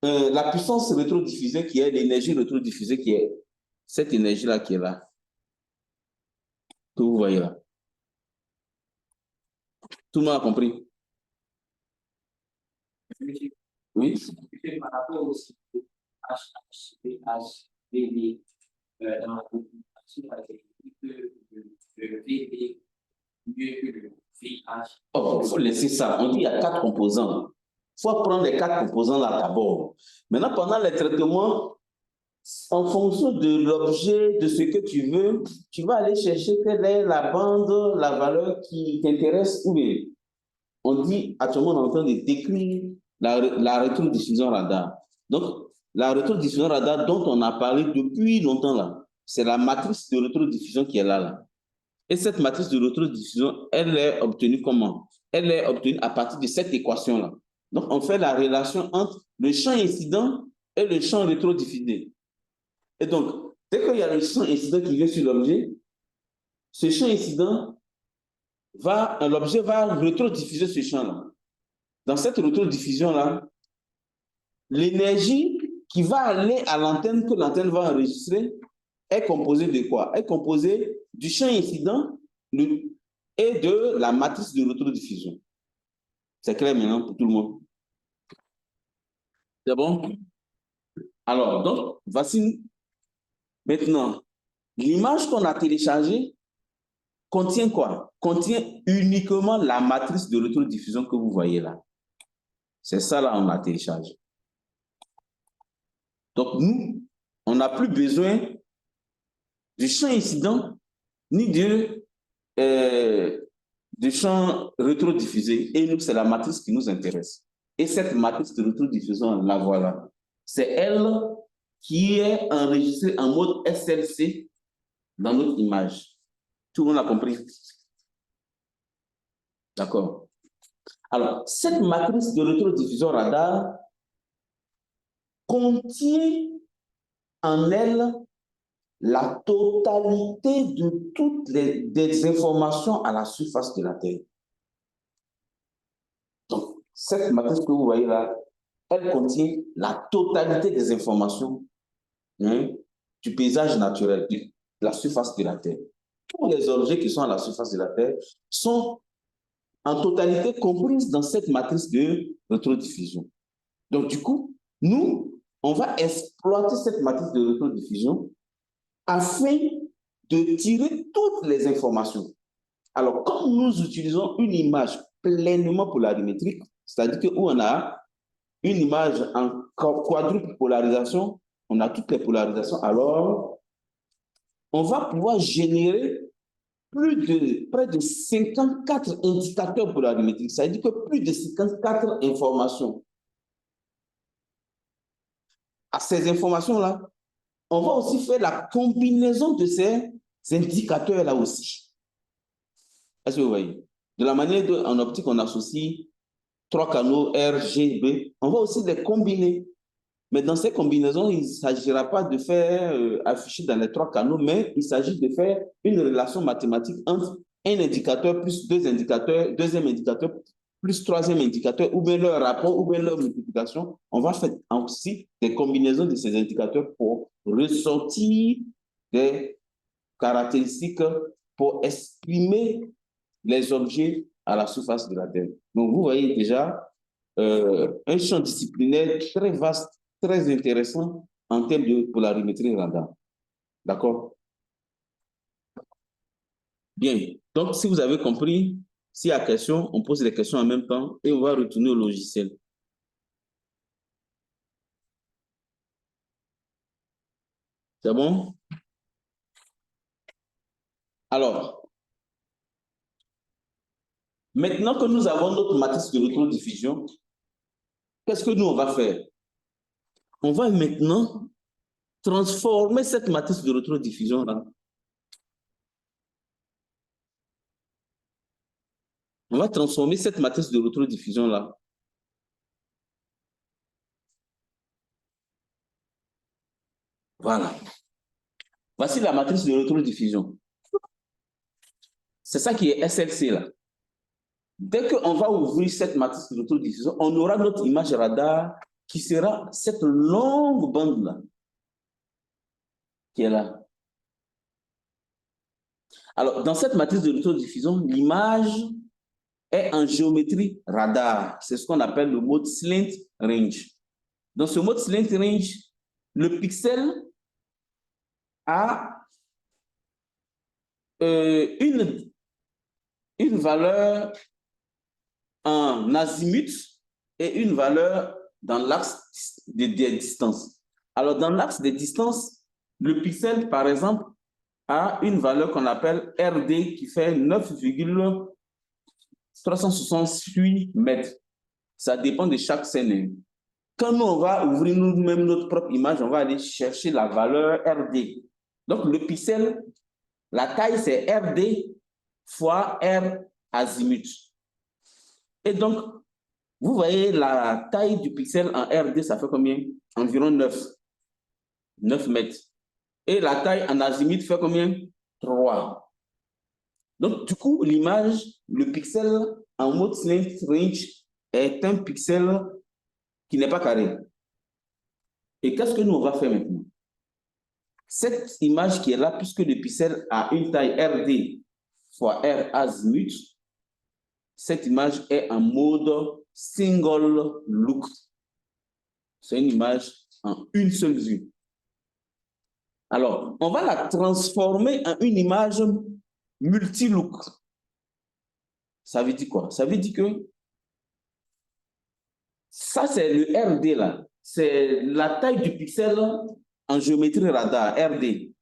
la puissance rétrodiffusée qui est l'énergie rétrodiffusée qui est cette énergie-là qui est là. Que vous voyez là. Tout le monde a compris? Oui? Par rapport au HHVHVV, dans la communication, le VV mieux que le VH. Oh, il faut laisser ça. On dit qu'il y a 4 composants. Il faut prendre les 4 composants là d'abord. Maintenant, pendant les traitements, en fonction de l'objet, de ce que tu veux, tu vas aller chercher quelle est la bande, la valeur qui t'intéresse. Oui. On dit, actuellement, on est en train de décrire la rétrodiffusion radar. Donc, la rétrodiffusion radar dont on a parlé depuis longtemps là, c'est la matrice de rétrodiffusion qui est là. Et cette matrice de rétrodiffusion, elle est obtenue comment? Elle est obtenue à partir de cette équation-là. Donc, on fait la relation entre le champ incident et le champ rétrodiffusé. Et donc, dès qu'il y a le champ incident qui vient sur l'objet, ce champ incident, l'objet va rétrodiffuser ce champ-là. Dans cette rétrodiffusion-là, l'énergie qui va aller à l'antenne, que l'antenne va enregistrer, est composée de quoi? Est composée du champ incident et de la matrice de rétrodiffusion. C'est clair maintenant pour tout le monde? C'est bon? Alors, donc, voici maintenant l'image qu'on a téléchargée contient quoi? Contient uniquement la matrice de rétrodiffusion que vous voyez là. C'est ça là on a téléchargé. Donc nous, on n'a plus besoin du champ incident ni du champ rétrodiffusé. Et nous, c'est la matrice qui nous intéresse. Et cette matrice de rétrodiffusion, la voilà. C'est elle qui est enregistrée en mode SLC dans notre image. Tout le monde a compris? D'accord. Alors, cette matrice de rétrodiffusion radar contient en elle la totalité de toutes des informations à la surface de la Terre. Donc, cette matrice que vous voyez là, elle contient la totalité des informations du paysage naturel, de la surface de la Terre. Tous les objets qui sont à la surface de la Terre sont en totalité comprises dans cette matrice de rétrodiffusion. Donc, du coup, nous, on va exploiter cette matrice de rétrodiffusion afin de tirer toutes les informations. Alors, comme nous utilisons une image pleinement polarimétrique, c'est-à-dire que où on a une image en quadruple polarisation, on a toutes les polarisations, alors on va pouvoir générer près de 54 indicateurs polarimétriques, c'est-à-dire que plus de 54 informations. À ces informations-là, on va aussi faire la combinaison de ces indicateurs-là aussi. Est-ce que vous voyez? De la manière dont en optique, on associe 3 canaux R, G, B, on va aussi les combiner. Mais dans ces combinaisons, il ne s'agira pas de faire afficher dans les 3 canaux, mais il s'agit de faire une relation mathématique entre un indicateur plus 2 indicateurs, deuxième indicateur plus troisième indicateur, ou bien leur rapport, ou bien leur multiplication. On va faire aussi des combinaisons de ces indicateurs pour ressortir des caractéristiques pour exprimer les objets à la surface de la Terre. Donc, vous voyez déjà un champ disciplinaire très vaste, très intéressant en termes de polarimétrie radar. D'accord? Bien. Donc, si vous avez compris, s'il y a question, on pose les questions en même temps et on va retourner au logiciel. C'est bon? Alors, maintenant que nous avons notre matrice de rétrodiffusion, qu'est-ce que nous, on va faire? On va maintenant transformer cette matrice de rétrodiffusion-là. On va transformer cette matrice de rétrodiffusion-là voilà. Voici la matrice de rétrodiffusion. C'est ça qui est SLC là. Dès qu'on va ouvrir cette matrice de rétrodiffusion, on aura notre image radar qui sera cette longue bande-là, qui est là. Alors, dans cette matrice de rétrodiffusion, l'image est en géométrie radar. C'est ce qu'on appelle le mode slant range. Dans ce mode slant range, le pixel a une valeur en azimut et une valeur dans l'axe des distances. Alors, dans l'axe des distances, le pixel, par exemple, a une valeur qu'on appelle RD qui fait 9,368 mètres. Ça dépend de chaque scène. Quand nous, on va ouvrir nous-mêmes notre propre image, on va aller chercher la valeur RD. Donc, le pixel, la taille, c'est RD fois R azimut. Et donc, vous voyez la taille du pixel en RD, ça fait combien? Environ 9 mètres. Et la taille en azimut fait combien? 3. Donc, du coup, l'image, le pixel en mode slant range est un pixel qui n'est pas carré. Et qu'est-ce que nous, on va faire maintenant? Cette image qui est là, puisque le pixel a une taille RD fois R azimut, cette image est en mode single look. C'est une image en une seule vue. Alors, on va la transformer en une image multi-look. Ça veut dire quoi? Ça veut dire que ça, c'est le RD là. C'est la taille du pixel en géométrie radar, RD.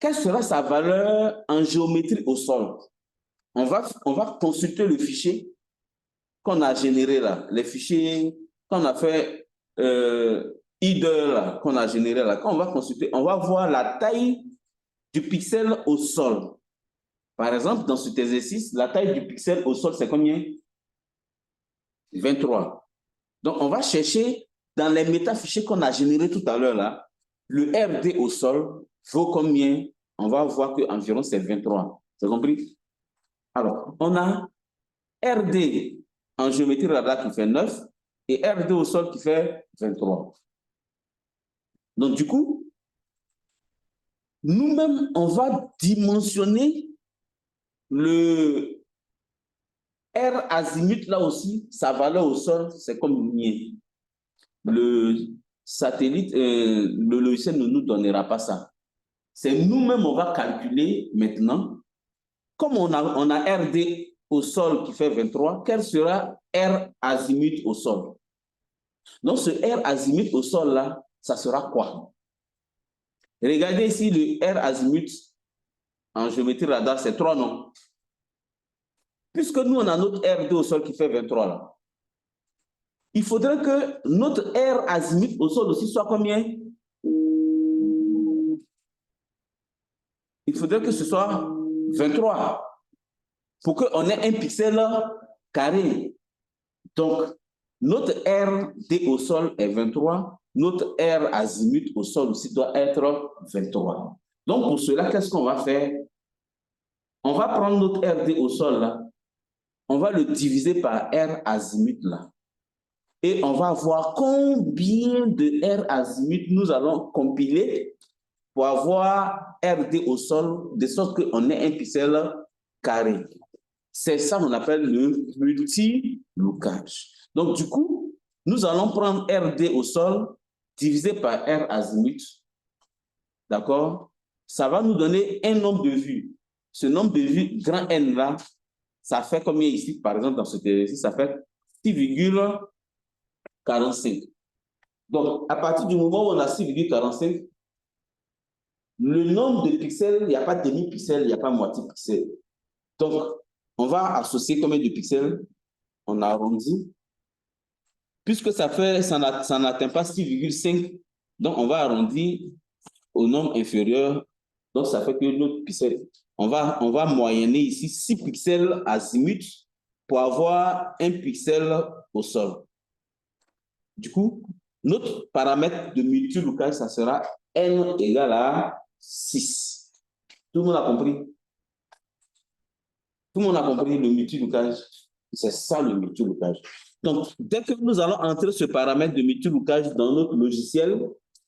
Quelle sera sa valeur en géométrie au sol? On va consulter le fichier qu'on a généré là, les fichiers qu'on a fait IDE qu'on a généré là. Quand on va consulter, on va voir la taille du pixel au sol. Par exemple, dans cet exercice, la taille du pixel au sol, c'est combien? 23. Donc, on va chercher dans les métafichiers qu'on a générés tout à l'heure là, le RD au sol vaut combien? On va voir qu'environ c'est 23. Vous avez compris? Alors, on a RD en géométrie radar qui fait 9 et RD au sol qui fait 23. Donc, du coup, nous-mêmes, on va dimensionner le R azimut là aussi, sa valeur au sol, c'est comme mien. Le satellite, le logiciel ne nous donnera pas ça. C'est nous-mêmes, on va calculer maintenant. Comme on a RD au sol qui fait 23, quel sera R azimut au sol? Donc, ce R azimut au sol là, ça sera quoi? Regardez ici le R azimut en géométrie radar, c'est 3, non? Puisque nous, on a notre RD au sol qui fait 23 là. Il faudrait que notre R azimut au sol aussi soit combien? Il faudrait que ce soit 23 pour qu'on ait un pixel carré. Donc, notre RD au sol est 23. Notre R azimut au sol aussi doit être 23. Donc, pour cela, qu'est-ce qu'on va faire? On va prendre notre RD au sol là. On va le diviser par R azimut là. Et on va voir combien de R azimut nous allons compiler pour avoir RD au sol, de sorte qu'on ait un pixel carré. C'est ça qu'on appelle le multi-lookage. Donc, du coup, nous allons prendre RD au sol divisé par R azimut. D'accord? Ça va nous donner un nombre de vues. Ce nombre de vues, grand N là, ça fait combien ici? Par exemple, dans ce exercice, ça fait 6,45. Donc, à partir du moment où on a 6,45, le nombre de pixels, il n'y a pas demi-pixel, il n'y a pas moitié-pixel. Donc, on va associer combien de pixels? On arrondit. Puisque ça n'atteint pas 6,5, donc on va arrondir au nombre inférieur. Donc, ça fait que notre pixel, on va moyenner ici 6 pixels azimut pour avoir un pixel au sol. Du coup, notre paramètre de multi-lookage, ça sera n égale à 6. Tout le monde a compris? Tout le monde a compris le multi-lookage? C'est ça le multi-lookage. Donc, dès que nous allons entrer ce paramètre de multi-lookage dans notre logiciel,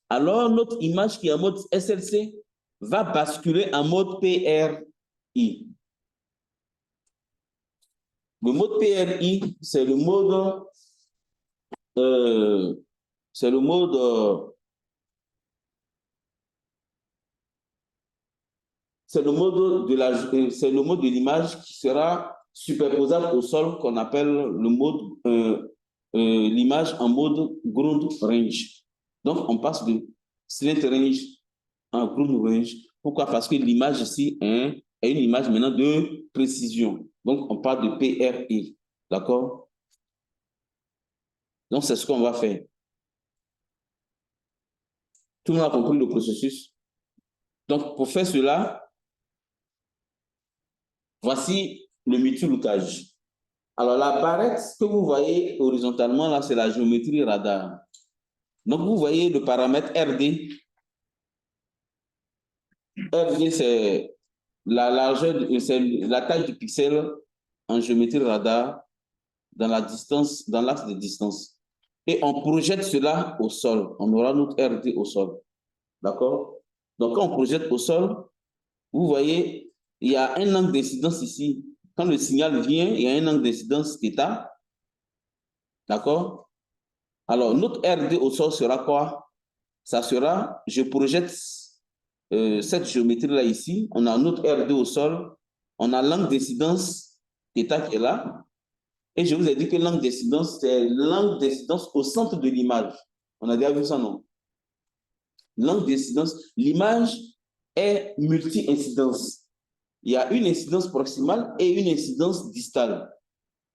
alors notre image qui est en mode SLC va basculer en mode PRI. Le mode PRI, c'est le mode de l'image qui sera superposable au sol, qu'on appelle le mode l'image en mode ground range. Donc on passe de slant range en ground range. Pourquoi? Parce que l'image ici est une image maintenant de précision. Donc on parle de PRI. D'accord? Donc c'est ce qu'on va faire. Tout le monde a compris le processus? Donc pour faire cela, voici le multi-lookage. Alors, la barrette que vous voyez horizontalement, là, c'est la géométrie radar. Donc, vous voyez le paramètre RD. RD, c'est la largeur, c'est la taille du pixel en géométrie radar dans la distance, dans l'axe de distance. Et on projette cela au sol. On aura notre RD au sol. D'accord? Donc, quand on projette au sol, vous voyez, il y a un angle d'incidence ici. Quand le signal vient, il y a un angle d'incidence θ. D'accord? Alors, notre RD au sol sera quoi? Ça sera, je projette cette géométrie-là ici. On a notre RD au sol. On a l'angle d'incidence θ qui est là. Et je vous ai dit que l'angle d'incidence, c'est l'angle d'incidence au centre de l'image. On a déjà vu ça, non? L'angle d'incidence, l'image est multi-incidence. Il y a une incidence proximale et une incidence distale.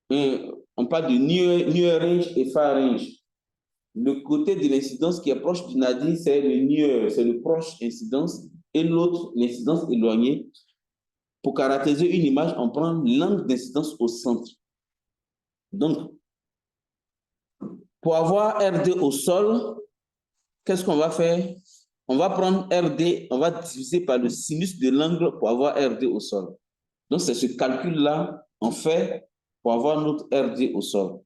On parle de near range et far range. Le côté de l'incidence qui est proche du nadir, c'est le near, c'est le proche incidence, et l'autre, l'incidence éloignée. Pour caractériser une image, on prend l'angle d'incidence au centre. Donc, Pour avoir RD au sol, qu'est-ce qu'on va faire? On va prendre RD, on va diviser par le sinus de l'angle pour avoir RD au sol. Donc, c'est ce calcul-là, on fait pour avoir notre RD au sol.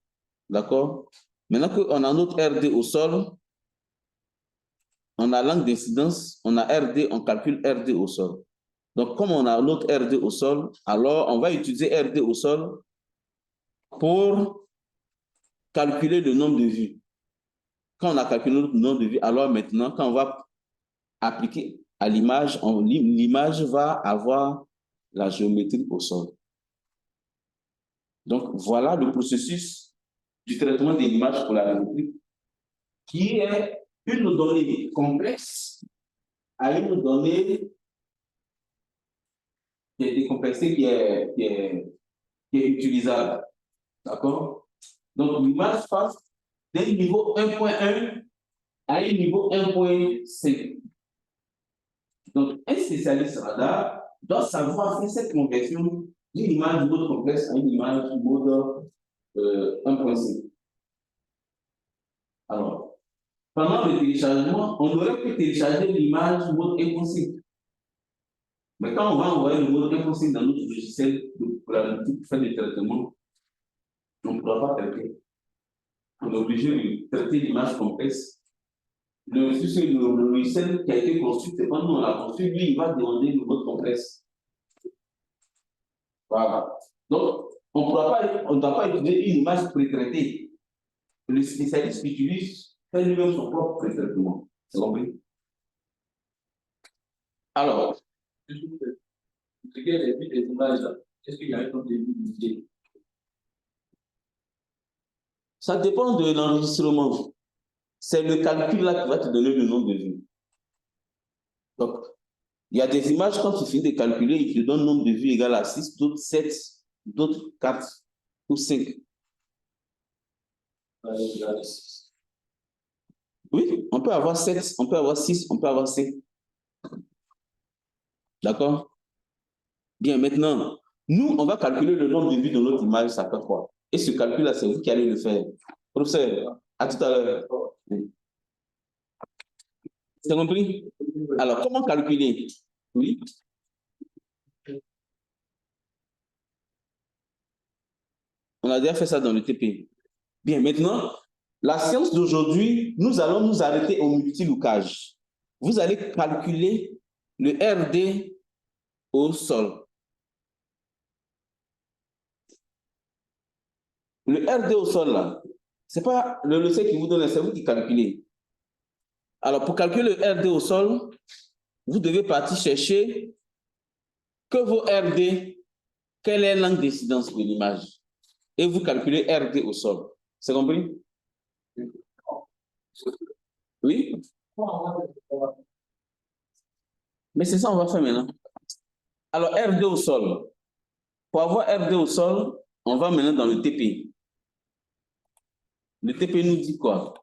D'accord? Maintenant qu'on a notre RD au sol, on a l'angle d'incidence, on a RD, on calcule RD au sol. Donc, comme on a notre RD au sol, alors on va utiliser RD au sol pour calculer le nombre de vues. Quand on a calculé notre nombre de vues, alors maintenant, quand on va appliquer à l'image, l'image va avoir la géométrie au sol. Donc, voilà le processus du traitement de l'image pour la géométrie, qui est une donnée complexe à une donnée qui est décomplexée, qui est utilisable. D'accord? Donc, l'image passe d'un niveau 1.1 à un niveau 1.5. Donc, un spécialiste radar doit savoir faire cette conversion d'une image du mode complexe à une image du mode 1.5. Alors, pendant le téléchargement, on aurait pu télécharger l'image du mode 1.5. Mais quand on va envoyer le mode 1.5 dans notre logiciel pour faire le traitement, on ne pourra pas traiter. On est obligé de traiter l'image complexe. Le logiciel qui a été construit, c'est pas nous, on l'a construit, lui, il va demander le mode complexe. Voilà. Donc, on ne doit pas utiliser une image pré-traitée. Le spécialiste utilise, fait lui-même son propre pré-traitement. C'est compris? Alors, Les vues des images, est-ce qu'il y a un nombre de vues limité? ça dépend de l'enregistrement. C'est le calcul là qui va te donner le nombre de vues. Donc, il y a des images, quand tu finis de calculer, il te donne nombre de vues égal à 6, d'autres 7, d'autres 4 ou 5. Oui, on peut avoir 7, on peut avoir 6, on peut avoir 5. D'accord? Bien, maintenant, nous, on va calculer le nombre de vues de notre image, ça fait quoi? Et ce calcul-là, c'est vous qui allez le faire. Professeur, à tout à l'heure. C'est compris? Alors, comment calculer? Oui. On a déjà fait ça dans le TP. Bien, maintenant, la séance d'aujourd'hui, nous allons nous arrêter au multilookage. Vous allez calculer le RD au sol. Le RD au sol, là, ce n'est pas le logiciel qui vous donne, c'est vous qui calculez. Alors, pour calculer le RD au sol, vous devez partir chercher que vos RD, quel est l'angle d'incidence de l'image. Et vous calculez RD au sol. C'est compris? Oui? Mais c'est ça qu'on va faire maintenant. Alors, RD au sol. Pour avoir RD au sol, on va maintenant dans le TP. Le TP nous dit quoi?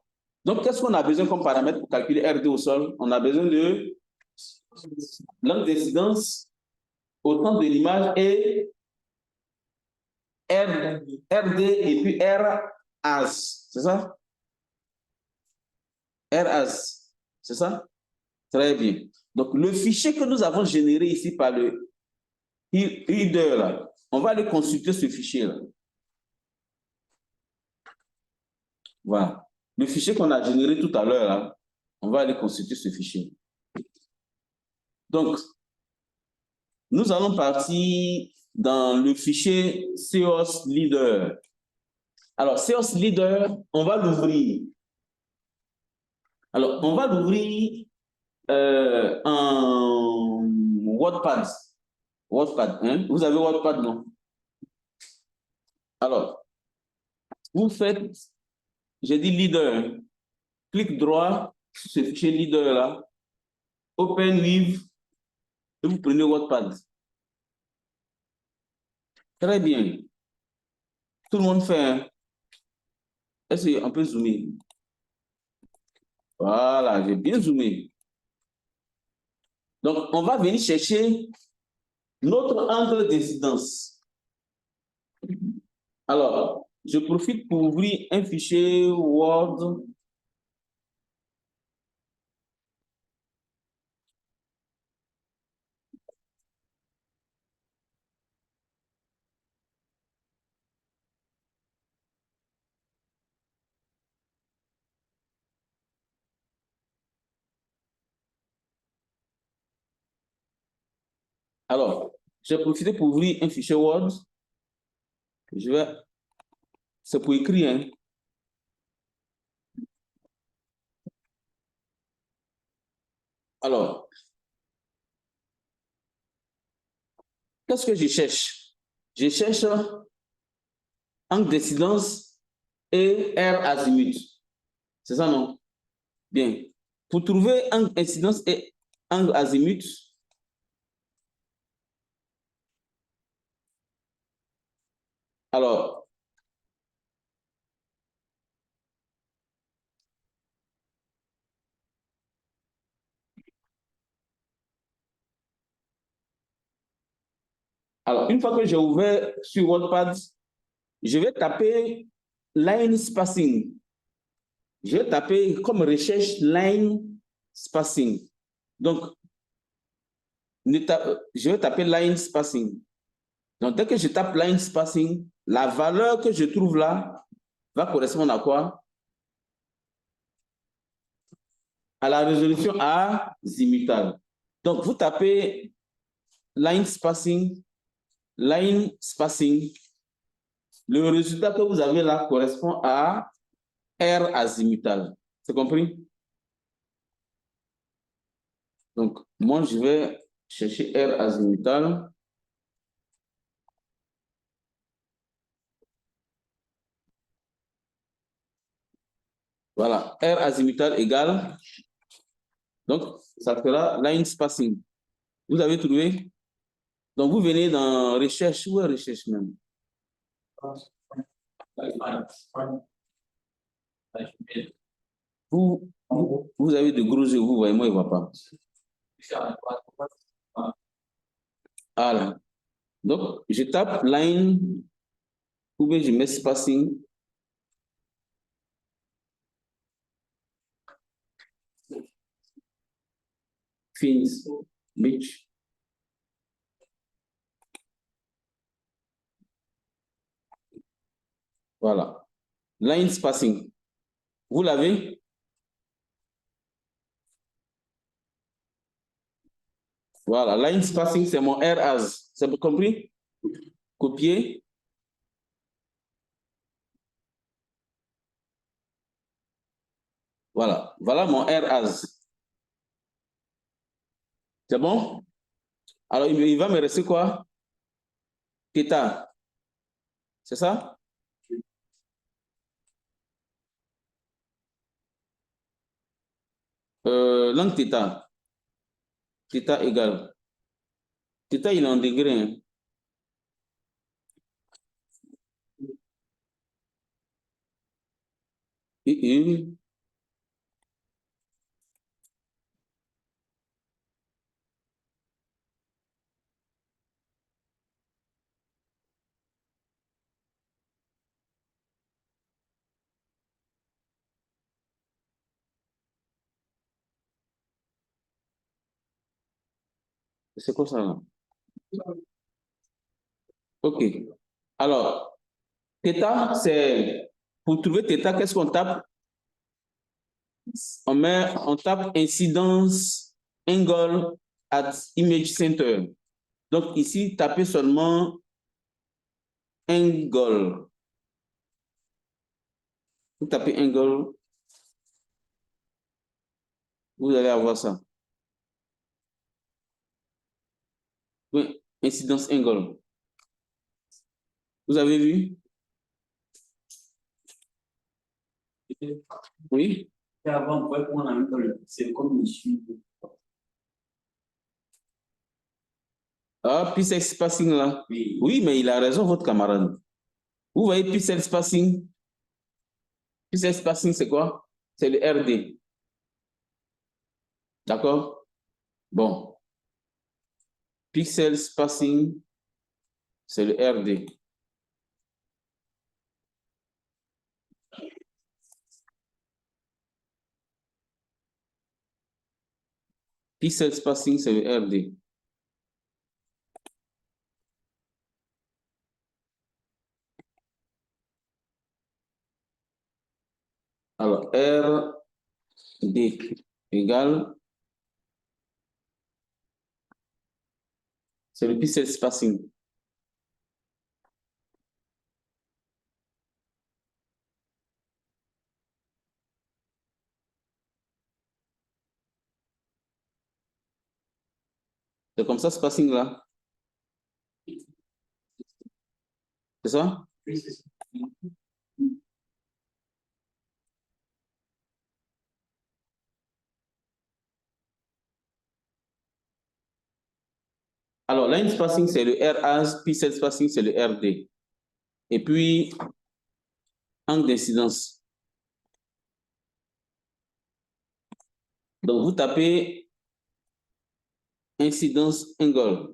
Donc, qu'est-ce qu'on a besoin comme paramètre pour calculer RD au sol? On a besoin de l'angle d'incidence au temps de l'image et RD et puis RAS. C'est ça? RAS. C'est ça? Très bien. Donc, le fichier que nous avons généré ici par le header, là, on va aller consulter ce fichier-là. Voilà. Le fichier qu'on a généré tout à l'heure, là, on va aller consulter ce fichier. Donc, nous allons partir dans le fichier CEOS Leader. Alors, CEOS Leader, on va l'ouvrir. Alors, on va l'ouvrir en WordPad. WordPad, hein? Vous avez WordPad, non? Alors, vous faites, j'ai dit Leader. Clic droit sur ce fichier Leader là. Open with. Et vous prenez WordPad. Très bien. Tout le monde fait. Hein? Est-ce qu'on peut zoomer? Voilà, j'ai bien zoomé. Donc, on va venir chercher notre angle d'incidence. Alors, je profite pour ouvrir un fichier Word. Alors, j'ai profité pour ouvrir un fichier Word. C'est pour écrire, hein. Alors, qu'est-ce que je cherche? Je cherche angle d'incidence et R azimut. C'est ça, non? Bien. Pour trouver angle d'incidence et angle azimut, alors, une fois que j'ai ouvert sur WordPad, je vais taper line spacing. Je vais taper comme recherche line spacing. Donc, je vais taper line spacing. Donc, dès que je tape line spacing, la valeur que je trouve là va correspondre à quoi? À la résolution azimutale. Donc, vous tapez line spacing. Le résultat que vous avez là correspond à R azimutal. C'est compris? Donc, moi, je vais chercher R azimutal. Voilà, R azimutal égale. Donc, ça fera line spacing. Vous avez trouvé? Donc, vous venez dans recherche ou recherche même. Vous avez de gros yeux, vous voyez, moi, il ne voit pas. Voilà. Donc, je tape line ou bien je mets spacing. Fins, Beach. Voilà. Line spacing. Vous l'avez? Voilà. Line spacing, c'est mon R as. C'est compris? Copier. Voilà. Voilà mon R as. C'est bon? Alors, il va me rester quoi? Theta. C'est ça? L'angle theta. Theta égale. Theta, il est en degré. Hein. Et c'est quoi ça là? OK. Alors, theta, c'est... Pour trouver theta, qu'est-ce qu'on tape? On tape incidence angle at image center. Donc ici, tapez seulement angle. Vous tapez angle, vous allez avoir ça. Oui, incidence angle. Vous avez vu? Oui. Et avant, on a mis dans c'est comme ici. Ah, pixel spacing là. Oui. Oui, mais il a raison, votre camarade. Vous voyez pixel spacing? Pixel spacing, c'est quoi? C'est le RD. D'accord? Bon. Pixel spacing, c'est le RD. Pixel spacing, c'est le RD. Alors, RD égale, c'est le pixel spacing. C'est comme ça, spacing là. C'est ça? Oui, c'est ça. Alors, line spacing, c'est le RA, pixel spacing, c'est le RD. Et puis, angle d'incidence. Donc, vous tapez incidence angle.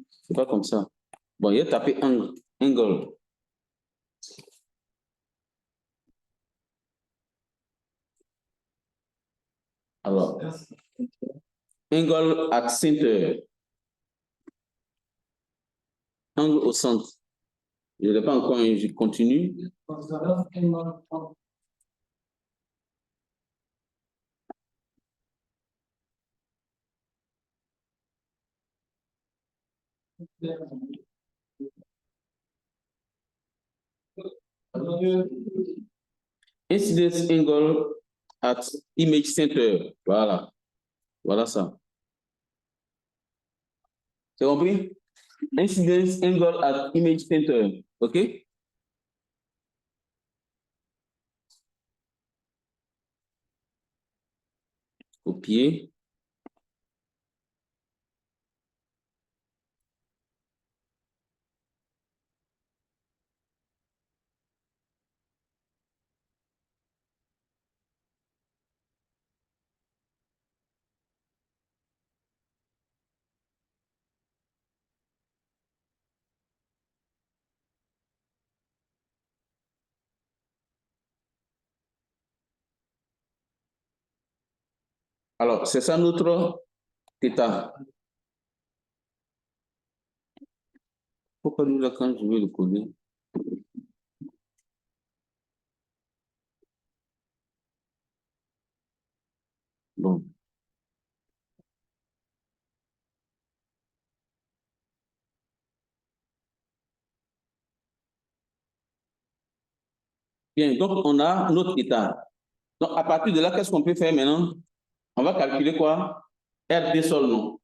C'est pas comme ça. Bon, il a tapé angle. Alors, angle at center. Angle au centre. Je ne l'ai pas encore, je continue. Incidence angle at image center. Voilà. Voilà ça. C'est compris? Incidence angle at image center. OK? Copier. Alors, c'est ça notre θ. Pourquoi nous là quand je vais le coller? Bon. Bien, donc on a notre θ. Donc à partir de là, qu'est-ce qu'on peut faire maintenant? On va calculer quoi? RD sol, non?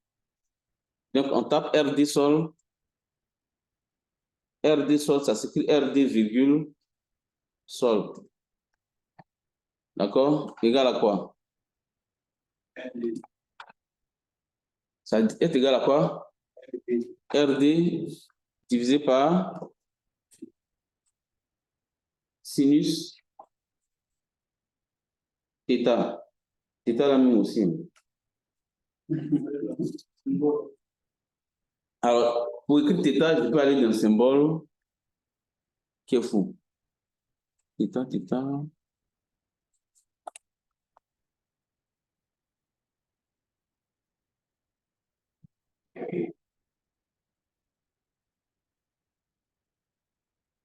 Donc on tape RD sol. RD sol, ça s'écrit RD virgule sol. D'accord? Égal à quoi? Ça est égal à quoi? RD divisé par sinus θ. θ la même aussi. Alors, pour écrire θ, je peux aller dans le symbole qui est fou. θ.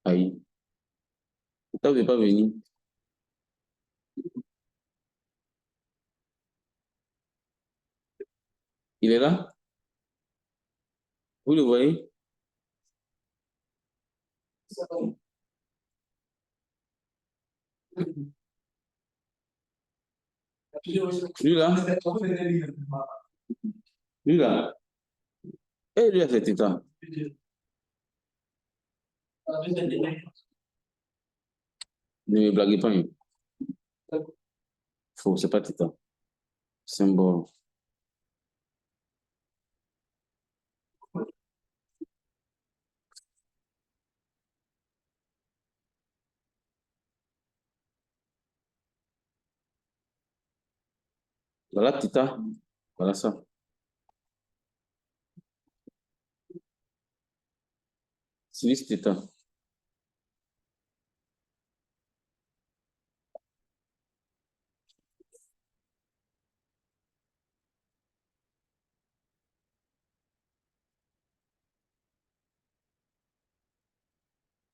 Aïe. θ ne veut pas venir. Il est là? Vous le voyez? Lui là? Lui là? Et lui a fait θ. Ne me blaguez pas. Hein. Faux, c'est pas θ. Symbole. Voilà θ. Voilà ça. Sinus θ.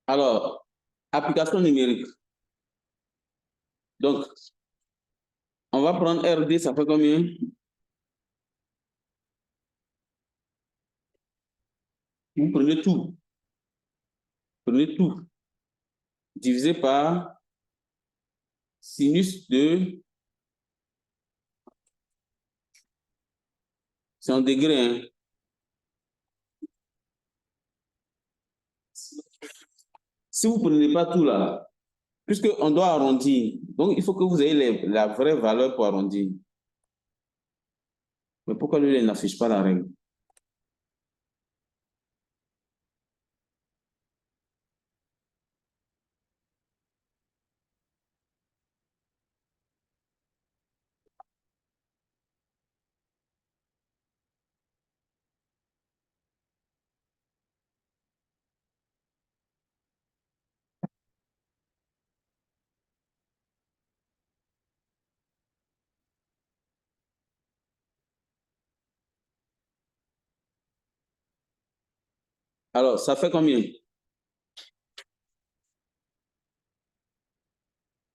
Alors, application numérique. Donc, on va prendre RD, ça fait combien? Vous prenez tout. Prenez tout. Divisé par sinus de... C'est en degrés, hein. Si vous ne prenez pas tout là, puisqu'on doit arrondir, donc il faut que vous ayez la vraie valeur pour arrondir. Mais pourquoi lui, il n'affiche pas la règle? Alors, ça fait combien?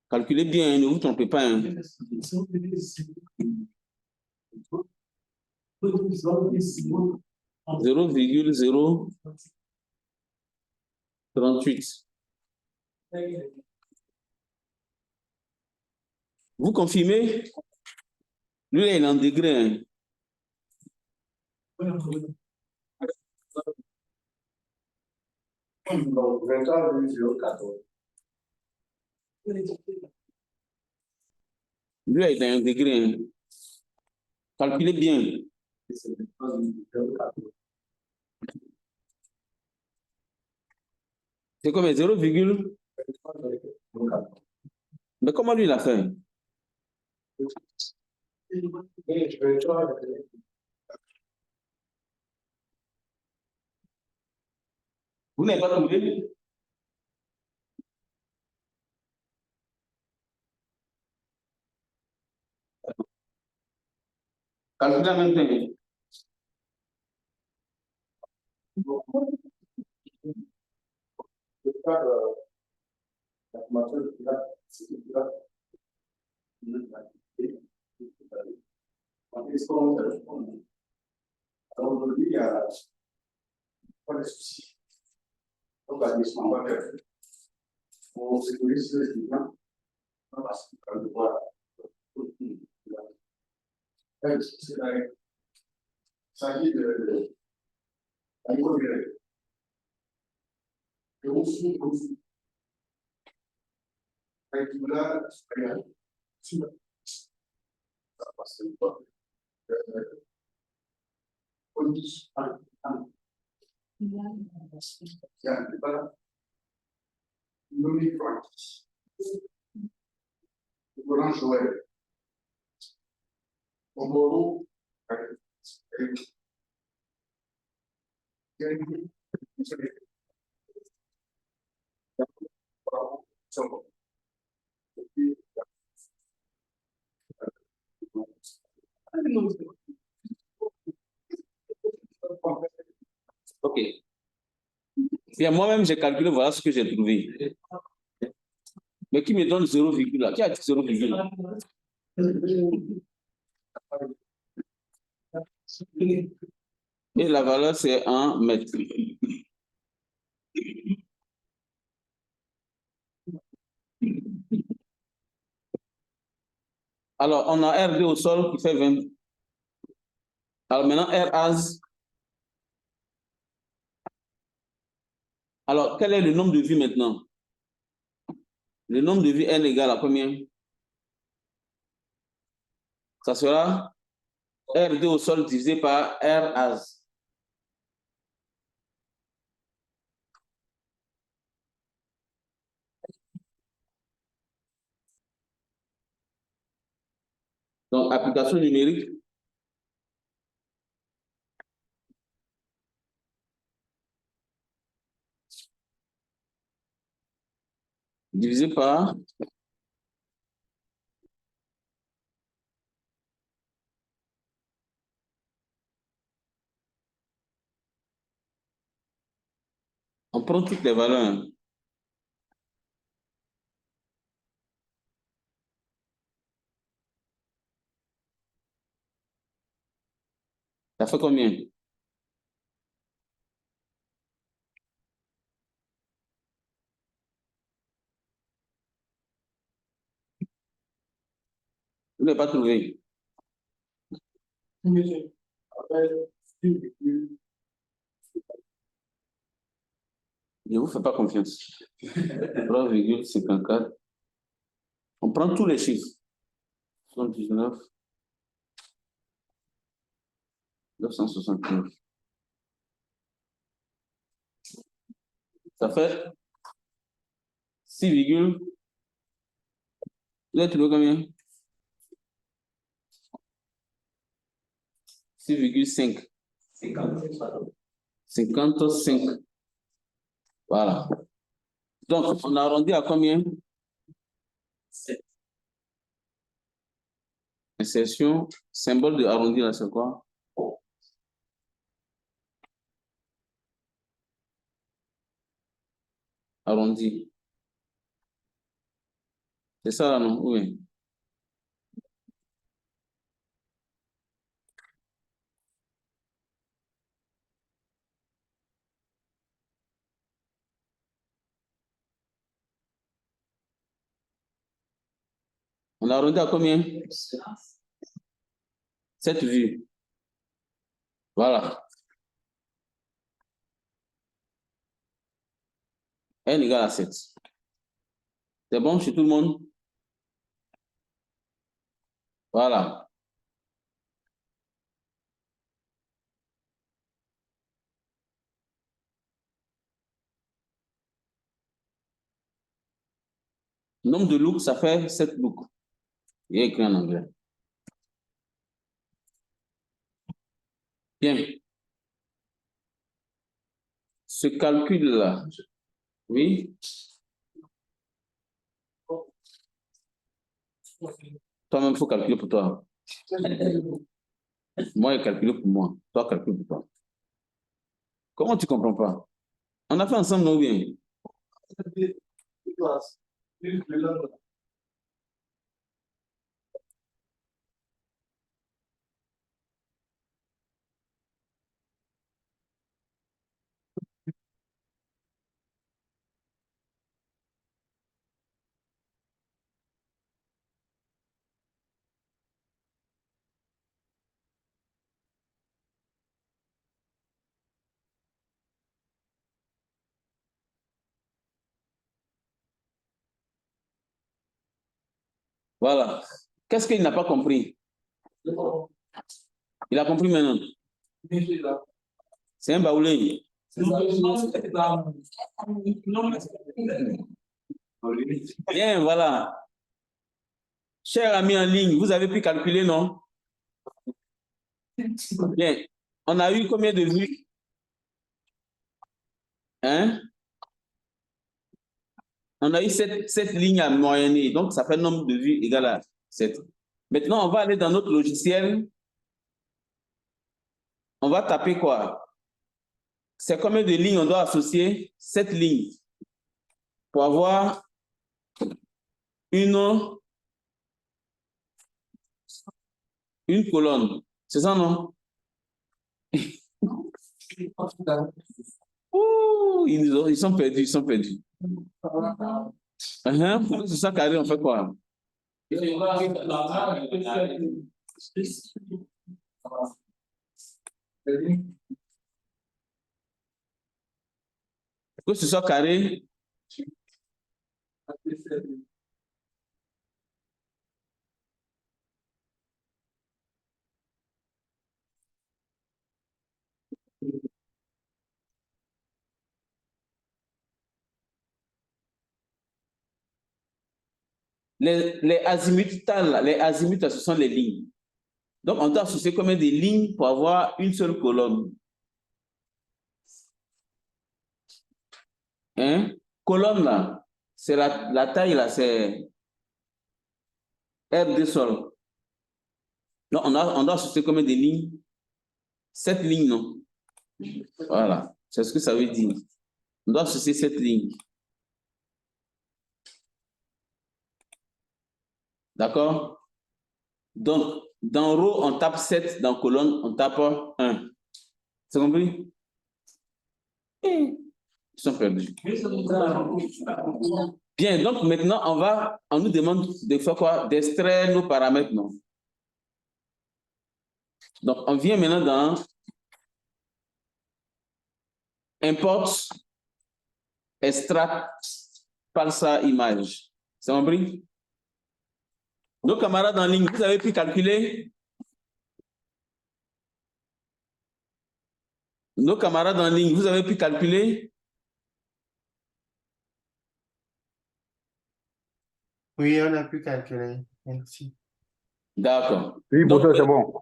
Calculez bien, ne vous trompez pas. Hein. 0,038. Vous confirmez? Lui, il est en degrés. Hein. Donc, 23,014. Lui, il est en degré. Hein. Calculez bien. C'est comme 0, mais comment lui, il a fait? Vous n'avez pas trouvé? Calculez en même temps. Alors aujourd'hui, il n'y a pas de souci. Donc, la mission va faire. On sécurise les clients. On va se faire le voir. Il s'agit de la micro-virée. Et on suit. Avec tout là, ça passe pas. Ok. Bien, moi-même, j'ai calculé, voilà ce que j'ai trouvé. Mais qui me donne 0, là? Qui a dit 0, et la valeur, c'est 1 mètre. Alors, on a RD au sol qui fait 20. Alors maintenant, RAS. Alors, quel est le nombre de vues maintenant? Le nombre de vues N égale à combien? Ça sera RD au sol divisé par RAS. Donc, application numérique. divisé par on prend toutes les valeurs. Ça fait combien? Vous n'avez pas trouvé? Je ne vous fais pas confiance. 3,54. On prend tous les chiffres. 79, 969. Ça fait 6, vous avez trouvé combien? 6,5. 55. Voilà. Donc, on a arrondi à combien? 7. Insertion, symbole de arrondi, là, c'est quoi? Arrondi. C'est ça, là, non? Oui. On a arrondi à combien? 7 vues. Voilà. N égale à 7. C'est bon chez tout le monde? Voilà. Nombre de looks, ça fait 7 looks. Il est écrit en anglais. Bien. Ce calcul-là, oui. Toi-même, il faut calculer pour toi. Moi, il calcule pour moi. Toi, calcule pour toi. Comment tu ne comprends pas? On a fait ensemble, non bien? Voilà. Qu'est-ce qu'il n'a pas compris? Il a compris maintenant. C'est un baoulé. Bien, voilà. Cher ami en ligne, vous avez pu calculer, non? Bien. On a eu combien de vues? Hein? On a eu 7 lignes à moyenner. Donc, ça fait nombre de vues égal à 7. Maintenant, on va aller dans notre logiciel. On va taper quoi? C'est combien de lignes on doit associer? 7 lignes. Pour avoir une colonne. C'est ça, non? Ouh, ils sont perdus, ils sont perdus. Pour que ce soit carré, on fait quoi? Pour que ce soit carré, les azimutales, les azimuts, ce sont les lignes. Donc, on doit associer combien de lignes pour avoir une seule colonne? Hein? Colonne, là, c'est la taille là, c'est R de sol. Non, on doit associer combien de lignes? 7 lignes, non? Voilà, c'est ce que ça veut dire. On doit associer 7 lignes. D'accord? Donc, dans row, on tape 7, dans colonne, on tape 1. C'est compris? Ils sont perdus. Bien, donc maintenant, on nous demande de faire quoi? D'extraire nos paramètres, non? Donc, on vient maintenant dans Import, Extract, Parser Image. C'est compris? Nos camarades en ligne, vous avez pu calculer? Nos camarades en ligne, vous avez pu calculer? Oui, on a pu calculer. Merci. D'accord. Oui, Donc, bonjour, c'est bon.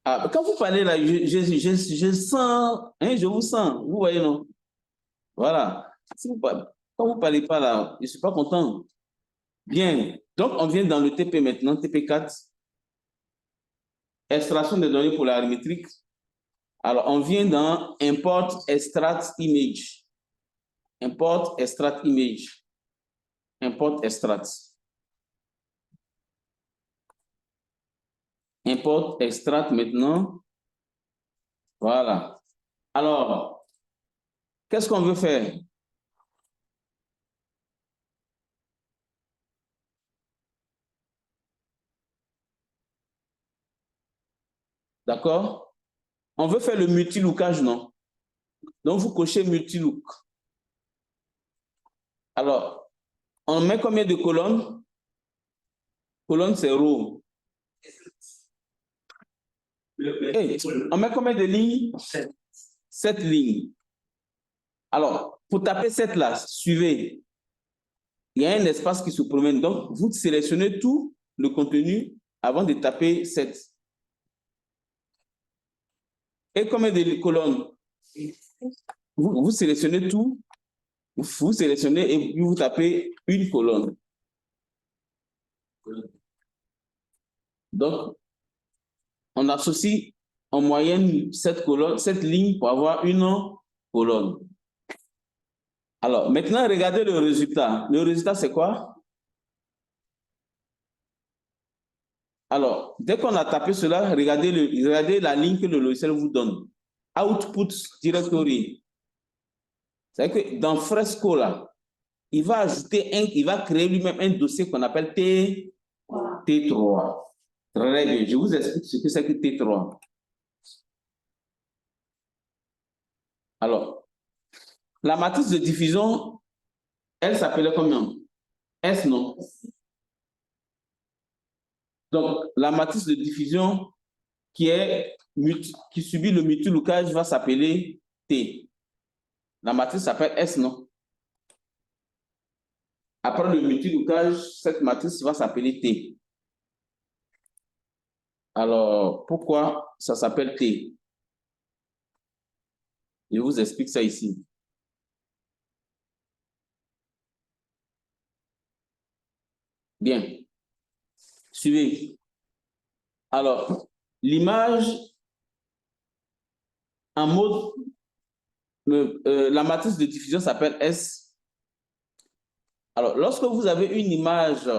quand vous parlez là, je sens, hein, je vous sens, vous voyez, non? Voilà. Quand vous ne parlez pas là, je ne suis pas content. Bien. Donc, on vient dans le TP maintenant, TP4. Extraction des données polarimétriques. Alors, on vient dans Import, Extract, Image. Import, Extract, Image. Import, Extract. Import, Extract maintenant. Voilà. Alors, qu'est-ce qu'on veut faire? D'accord? On veut faire le multilookage, non? Donc, vous cochez multilook. Alors, on met combien de colonnes? Colonne, c'est row. Hey, on met combien de lignes? 7 lignes. Alors, pour taper 7 là, suivez. Il y a un espace qui se promène. Donc, vous sélectionnez tout le contenu avant de taper 7. Et combien de colonnes? Vous sélectionnez tout. Vous sélectionnez et puis vous tapez une colonne. Donc, on associe en moyenne 7 lignes pour avoir une colonne. Alors, maintenant, regardez le résultat. Le résultat, c'est quoi? Alors, dès qu'on a tapé cela, regardez la ligne que le logiciel vous donne. Output Directory. C'est-à-dire que dans Fresco, là, il va créer lui-même un dossier qu'on appelle T3. Très bien, je vous explique ce que c'est que T3. Alors, la matrice de diffusion, elle s'appelait comment? S, non? Donc, la matrice de diffusion qui subit le multilookage va s'appeler T. La matrice s'appelle S, non? Après le multilookage, cette matrice va s'appeler T. Alors, pourquoi ça s'appelle T? Je vous explique ça ici. Bien. Suivez. Alors, l'image en mode, la matrice de diffusion s'appelle S. Alors, lorsque vous avez une image,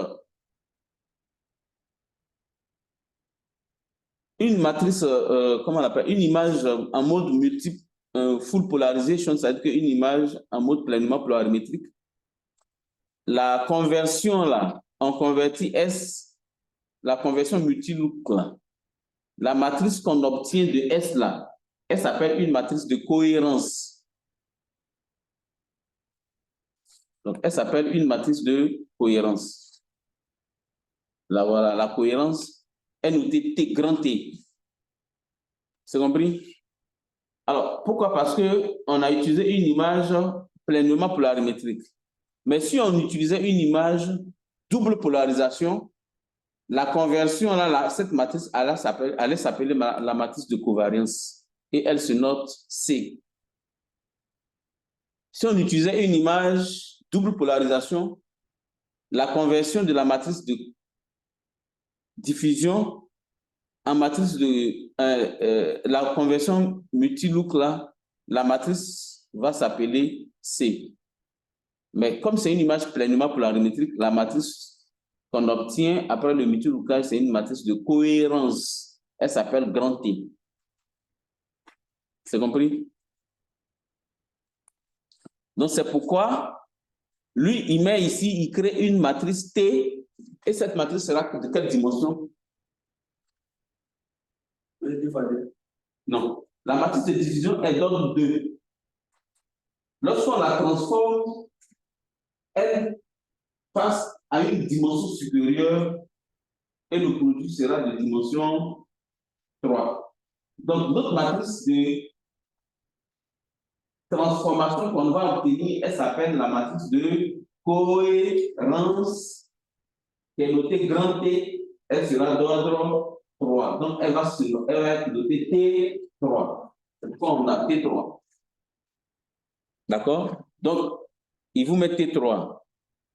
une matrice, comment on appelle, une image en mode multiple, full polarization, c'est-à-dire qu'une image en mode pleinement polarimétrique, la conversion là, on convertit S, la conversion multilook là, la matrice qu'on obtient de S là, elle s'appelle une matrice de cohérence. Donc, elle s'appelle une matrice de cohérence. Là, voilà, la cohérence est notée T, grand T. C'est compris? Alors, pourquoi? Parce qu'on a utilisé une image pleinement polarimétrique. Mais si on utilisait une image double polarisation, la conversion, là, cette matrice allait s'appeler la matrice de covariance. Et elle se note C. Si on utilisait une image double polarisation, la conversion de la matrice de diffusion en matrice de... la conversion multilook, là, la matrice va s'appeler C. Mais comme c'est une image pleinement polarimétrique, la matrice qu'on obtient après le multilookage, c'est une matrice de cohérence. Elle s'appelle grand T. C'est compris? Donc, c'est pourquoi, lui, il met ici, il crée une matrice T, et cette matrice sera de quelle dimension? Non. La matrice de diffusion, elle donne 2. Lorsqu'on la transforme, elle passe à une dimension supérieure et le produit sera de dimension 3. Donc, notre matrice de transformation qu'on va obtenir, elle s'appelle la matrice de cohérence, qui est notée grand T, elle sera d'ordre 3. Donc, elle va être notée T3. C'est pourquoi on a T3. D'accord? Donc, il vous met T3.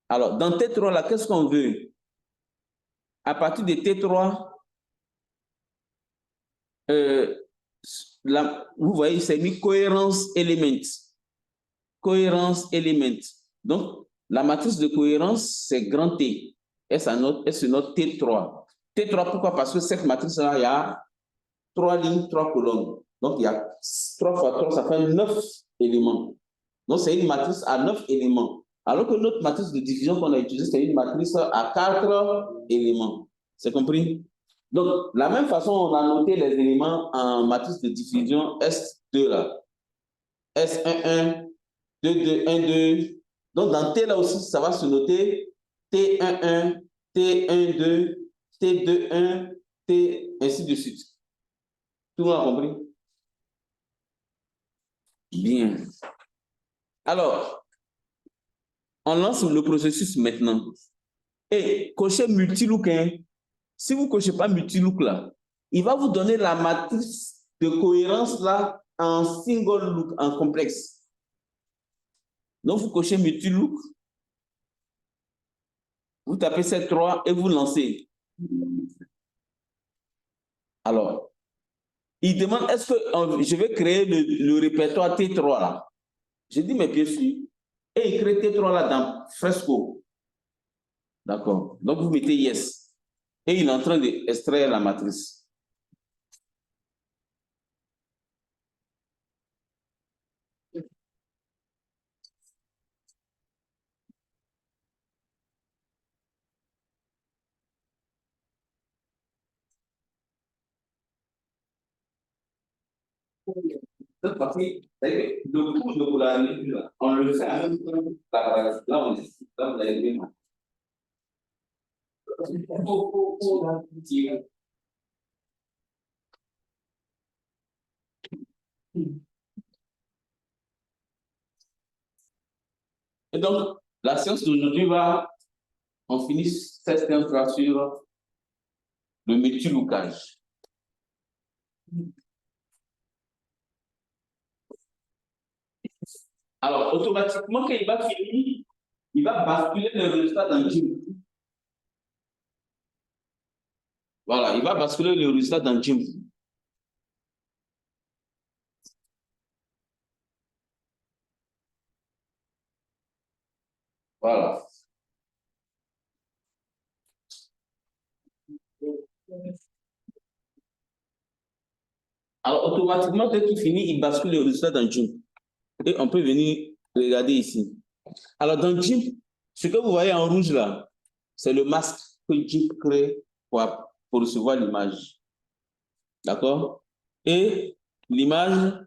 Alors, dans T3, là, qu'est-ce qu'on veut? À partir de T3, là, vous voyez, c'est mis cohérence élément. Cohérence élément. Donc, la matrice de cohérence, c'est grand T. Elle se note T3. T3, pourquoi? Parce que cette matrice-là, il y a 3 lignes, 3 colonnes. Donc, il y a 3 fois 3, ça fait 9 éléments. Donc, c'est une matrice à 9 éléments. Alors que notre matrice de diffusion qu'on a utilisée, c'est une matrice à 4 éléments. C'est compris? Donc, de la même façon, on a noté les éléments en matrice de diffusion S2 là. S11, 22, 12. Donc, dans T là aussi, ça va se noter T11, T12, T21, T, ainsi de suite. Tout le monde a compris? Bien. Alors, on lance le processus maintenant. Et cochez multilook. Hein. Si vous ne cochez pas multilook là, il va vous donner la matrice de cohérence là en single look, en complexe. Donc, vous cochez multilook, vous tapez ces 3 et vous lancez. Alors, il demande est-ce que je vais créer le répertoire T3 là. Je dis, mais bien sûr. Et il crée T3 là dans Fresco. D'accord. Donc, vous mettez yes. Et il est en train d'extraire la matrice. Cette partie, le cours de polarité, on le fait en même temps. Là, on est là, vous avez bien. Et donc, la séance d'aujourd'hui on finit cette séance sur le multilookage. Alors, automatiquement, quand il va finir, il va basculer le résultat dans Jim. Voilà, il va basculer le résultat dans Jim. Voilà. Alors, automatiquement, dès qu'il finit, il bascule le résultat dans Jim. Et on peut venir regarder ici. Alors, dans Jim, ce que vous voyez en rouge là, c'est le masque que Jim crée pour recevoir l'image. D'accord? Et l'image,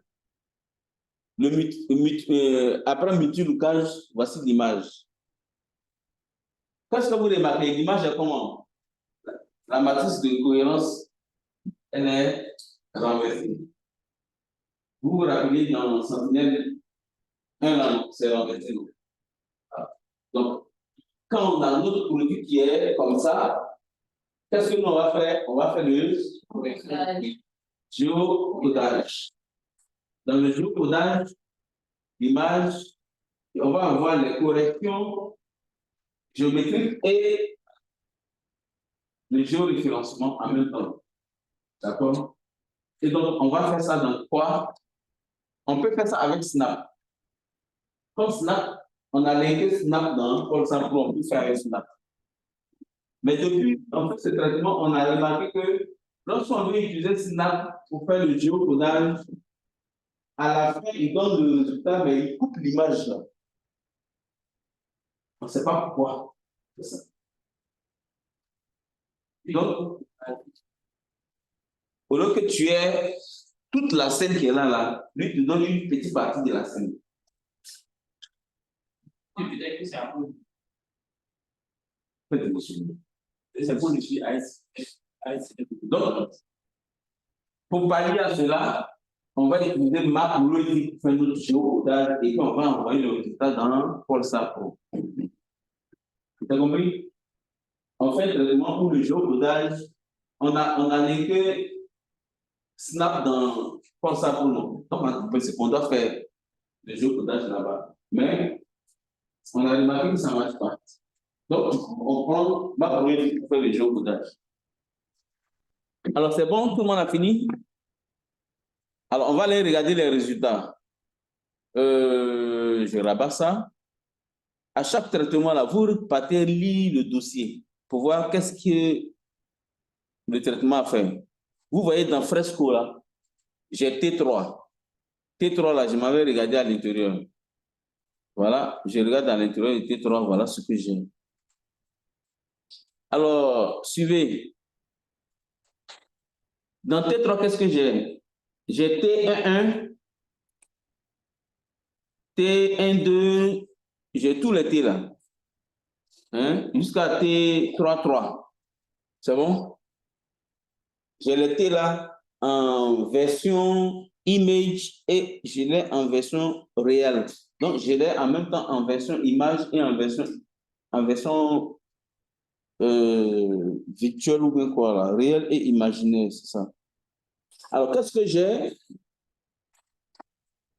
après multilookage, voici l'image. Qu'est-ce que vous remarquez? L'image est comment? La matrice de cohérence, elle est renversée. Vous vous rappelez dans Sentinelle 1, c'est renversé. Donc, quand on a notre produit qui est comme ça, qu'est-ce que nous on va faire? On va faire le géocodage. Dans le géocodage, l'image on va avoir les corrections géométriques et le géoréférencement en même temps. D'accord? Et donc, on va faire ça dans quoi? On peut faire ça avec Snap. Comme Snap, on a linké Snap dans Paul Saint-Pro, on peut faire avec Snap. Mais depuis, en fait, ce traitement, on a remarqué que lorsqu'on veut utiliser Snap pour faire le géocodage, à la fin, il donne le résultat, mais il coupe l'image là. On ne sait pas pourquoi. C'est ça. Donc, au lieu que tu aies toute la scène qui est là, lui te donne une petite partie de la scène. Peut-être que c'est un peu. C'est pour les Donc, pour pallier à cela, on va utiliser Maplogic pour faire notre géocodage et puis on va envoyer le résultat dans Polsa Pro. Tu as compris? En fait, pour le géocodage, on a linké Snap dans Polsa Pro. Donc, on doit faire le géocodage là-bas. Mais on a remarqué que ça ne marche pas. Donc, on prend Maplogic pour faire le géocodage. Alors, c'est bon, tout le monde a fini? Alors, on va aller regarder les résultats. Je rabats ça. À chaque traitement, là, vous partez lire le dossier pour voir qu'est-ce que le traitement a fait. Vous voyez dans Fresco, là, j'ai T3. T3, là, je m'avais regardé à l'intérieur. Voilà, je regarde à l'intérieur de T3, voilà ce que j'ai. Alors, suivez. Dans T3, qu'est-ce que j'ai? J'ai T11, T12, j'ai tous les T là. Hein? Jusqu'à T33. C'est bon? J'ai le T là en version image et je l'ai en version réelle. Donc, je l'ai en même temps en version image et en version virtuelle ou bien quoi là, réelle et imaginaire, c'est ça. Alors, qu'est-ce que j'ai?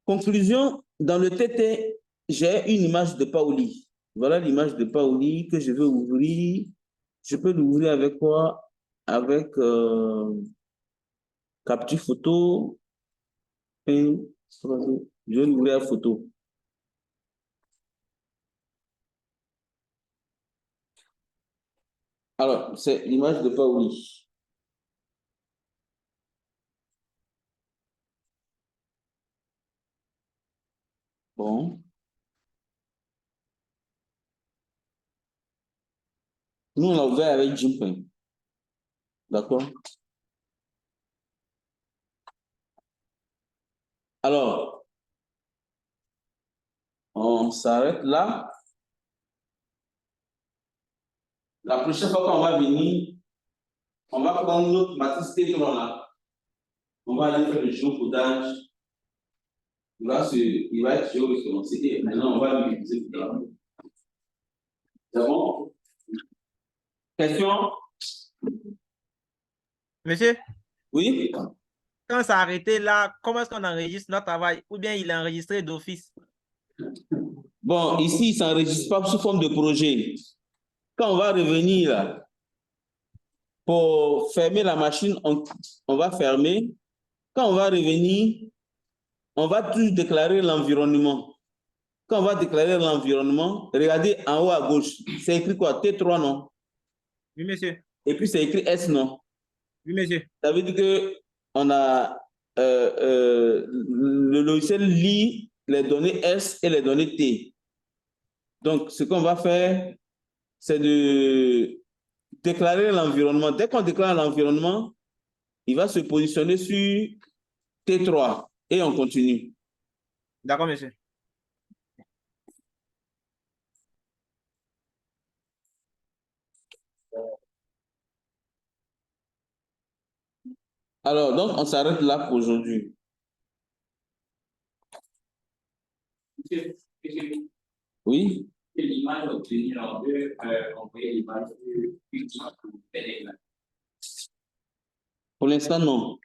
Conclusion, dans le TT, j'ai une image de Paoli. Voilà l'image de Paoli que je vais ouvrir. Je peux l'ouvrir avec quoi? Avec capture photo. Et je vais l'ouvrir à photo. Alors, c'est l'image de Paoli. Bon. Nous, on l'a ouvert avec Jimpin. D'accord? Alors, on s'arrête là. La prochaine fois qu'on va venir, on va prendre notre matrice T3 là. On va aller faire le géocodage. Il va être géoréférencé. Maintenant, on va l'utiliser tout à l'heure. C'est bon? Question? Monsieur, Oui? quand ça a arrêté là, comment est-ce qu'on enregistre notre travail? Ou bien il est enregistré d'office? Bon, ici, ça n'enregistre pas sous forme de projet. Quand on va revenir là, pour fermer la machine, on va fermer. Quand on va revenir, on va toujours déclarer l'environnement. Quand on va déclarer l'environnement, regardez en haut à gauche, c'est écrit quoi? T3, non? Oui, monsieur. Et puis c'est écrit S, non? Oui, monsieur. Ça veut dire qu'on a le logiciel lit les données S et les données T. Donc, ce qu'on va faire, c'est de déclarer l'environnement. Dès qu'on déclare l'environnement, il va se positionner sur T3 et on continue. D'accord, monsieur. Alors, donc, on s'arrête là pour aujourd'hui. Oui? L'image obtenue en deux, envoyer l'image de Pour l'instant, non.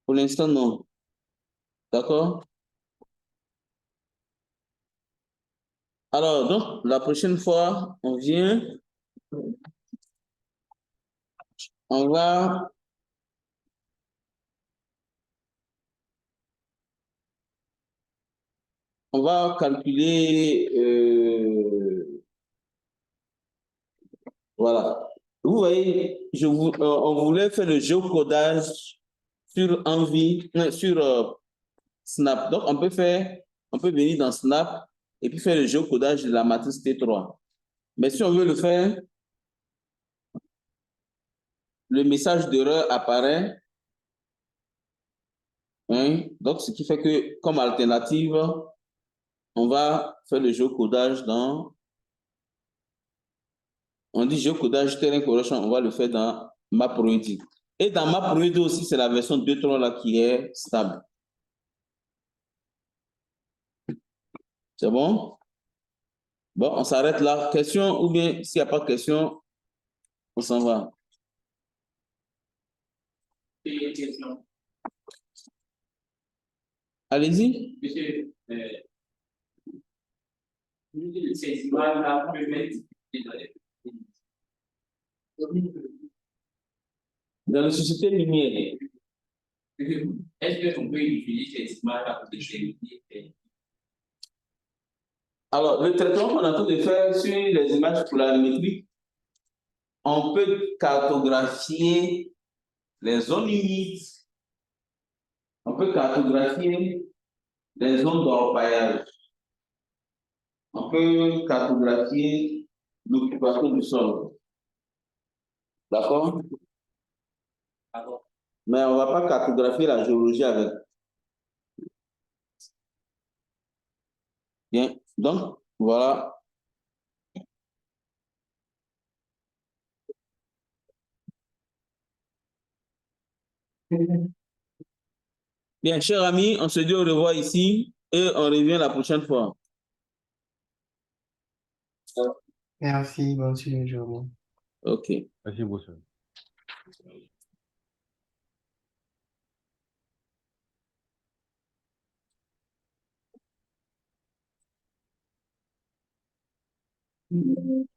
Pour Pour l'instant, non. D'accord? Alors, donc, la prochaine fois, on vient, on va calculer, voilà. Vous voyez, on voulait faire le géocodage sur Envie, sur Snap. Donc, on peut venir dans Snap et puis faire le géocodage de la matrice T3. Mais si on veut le faire, le message d'erreur apparaît. Hein? Donc, ce qui fait que, comme alternative, on va faire le géocodage dans... On dit géocodage terrain correction, on va le faire dans MapReady. Et dans MapReady aussi, c'est la version 2.3 là qui est stable. C'est bon? Bon, on s'arrête là. Question ou bien s'il n'y a pas de question, on s'en va. Question. Allez-y. Monsieur, ces images-là peuvent être Dans la société lumière. est-ce qu'on peut utiliser ces images-là pour déterminer? Alors, le traitement qu'on est en train de faire sur les images polarimétriques, on peut cartographier les zones humides, on peut cartographier les zones d'orpaillage, on peut cartographier l'occupation du sol. D'accord? Mais on ne va pas cartographier la géologie avec. Bien, donc, voilà. Bien, chers amis, on se dit au revoir ici et on revient la prochaine fois. Merci, bonne journée. OK. Merci, bonsoir. Mm-hmm.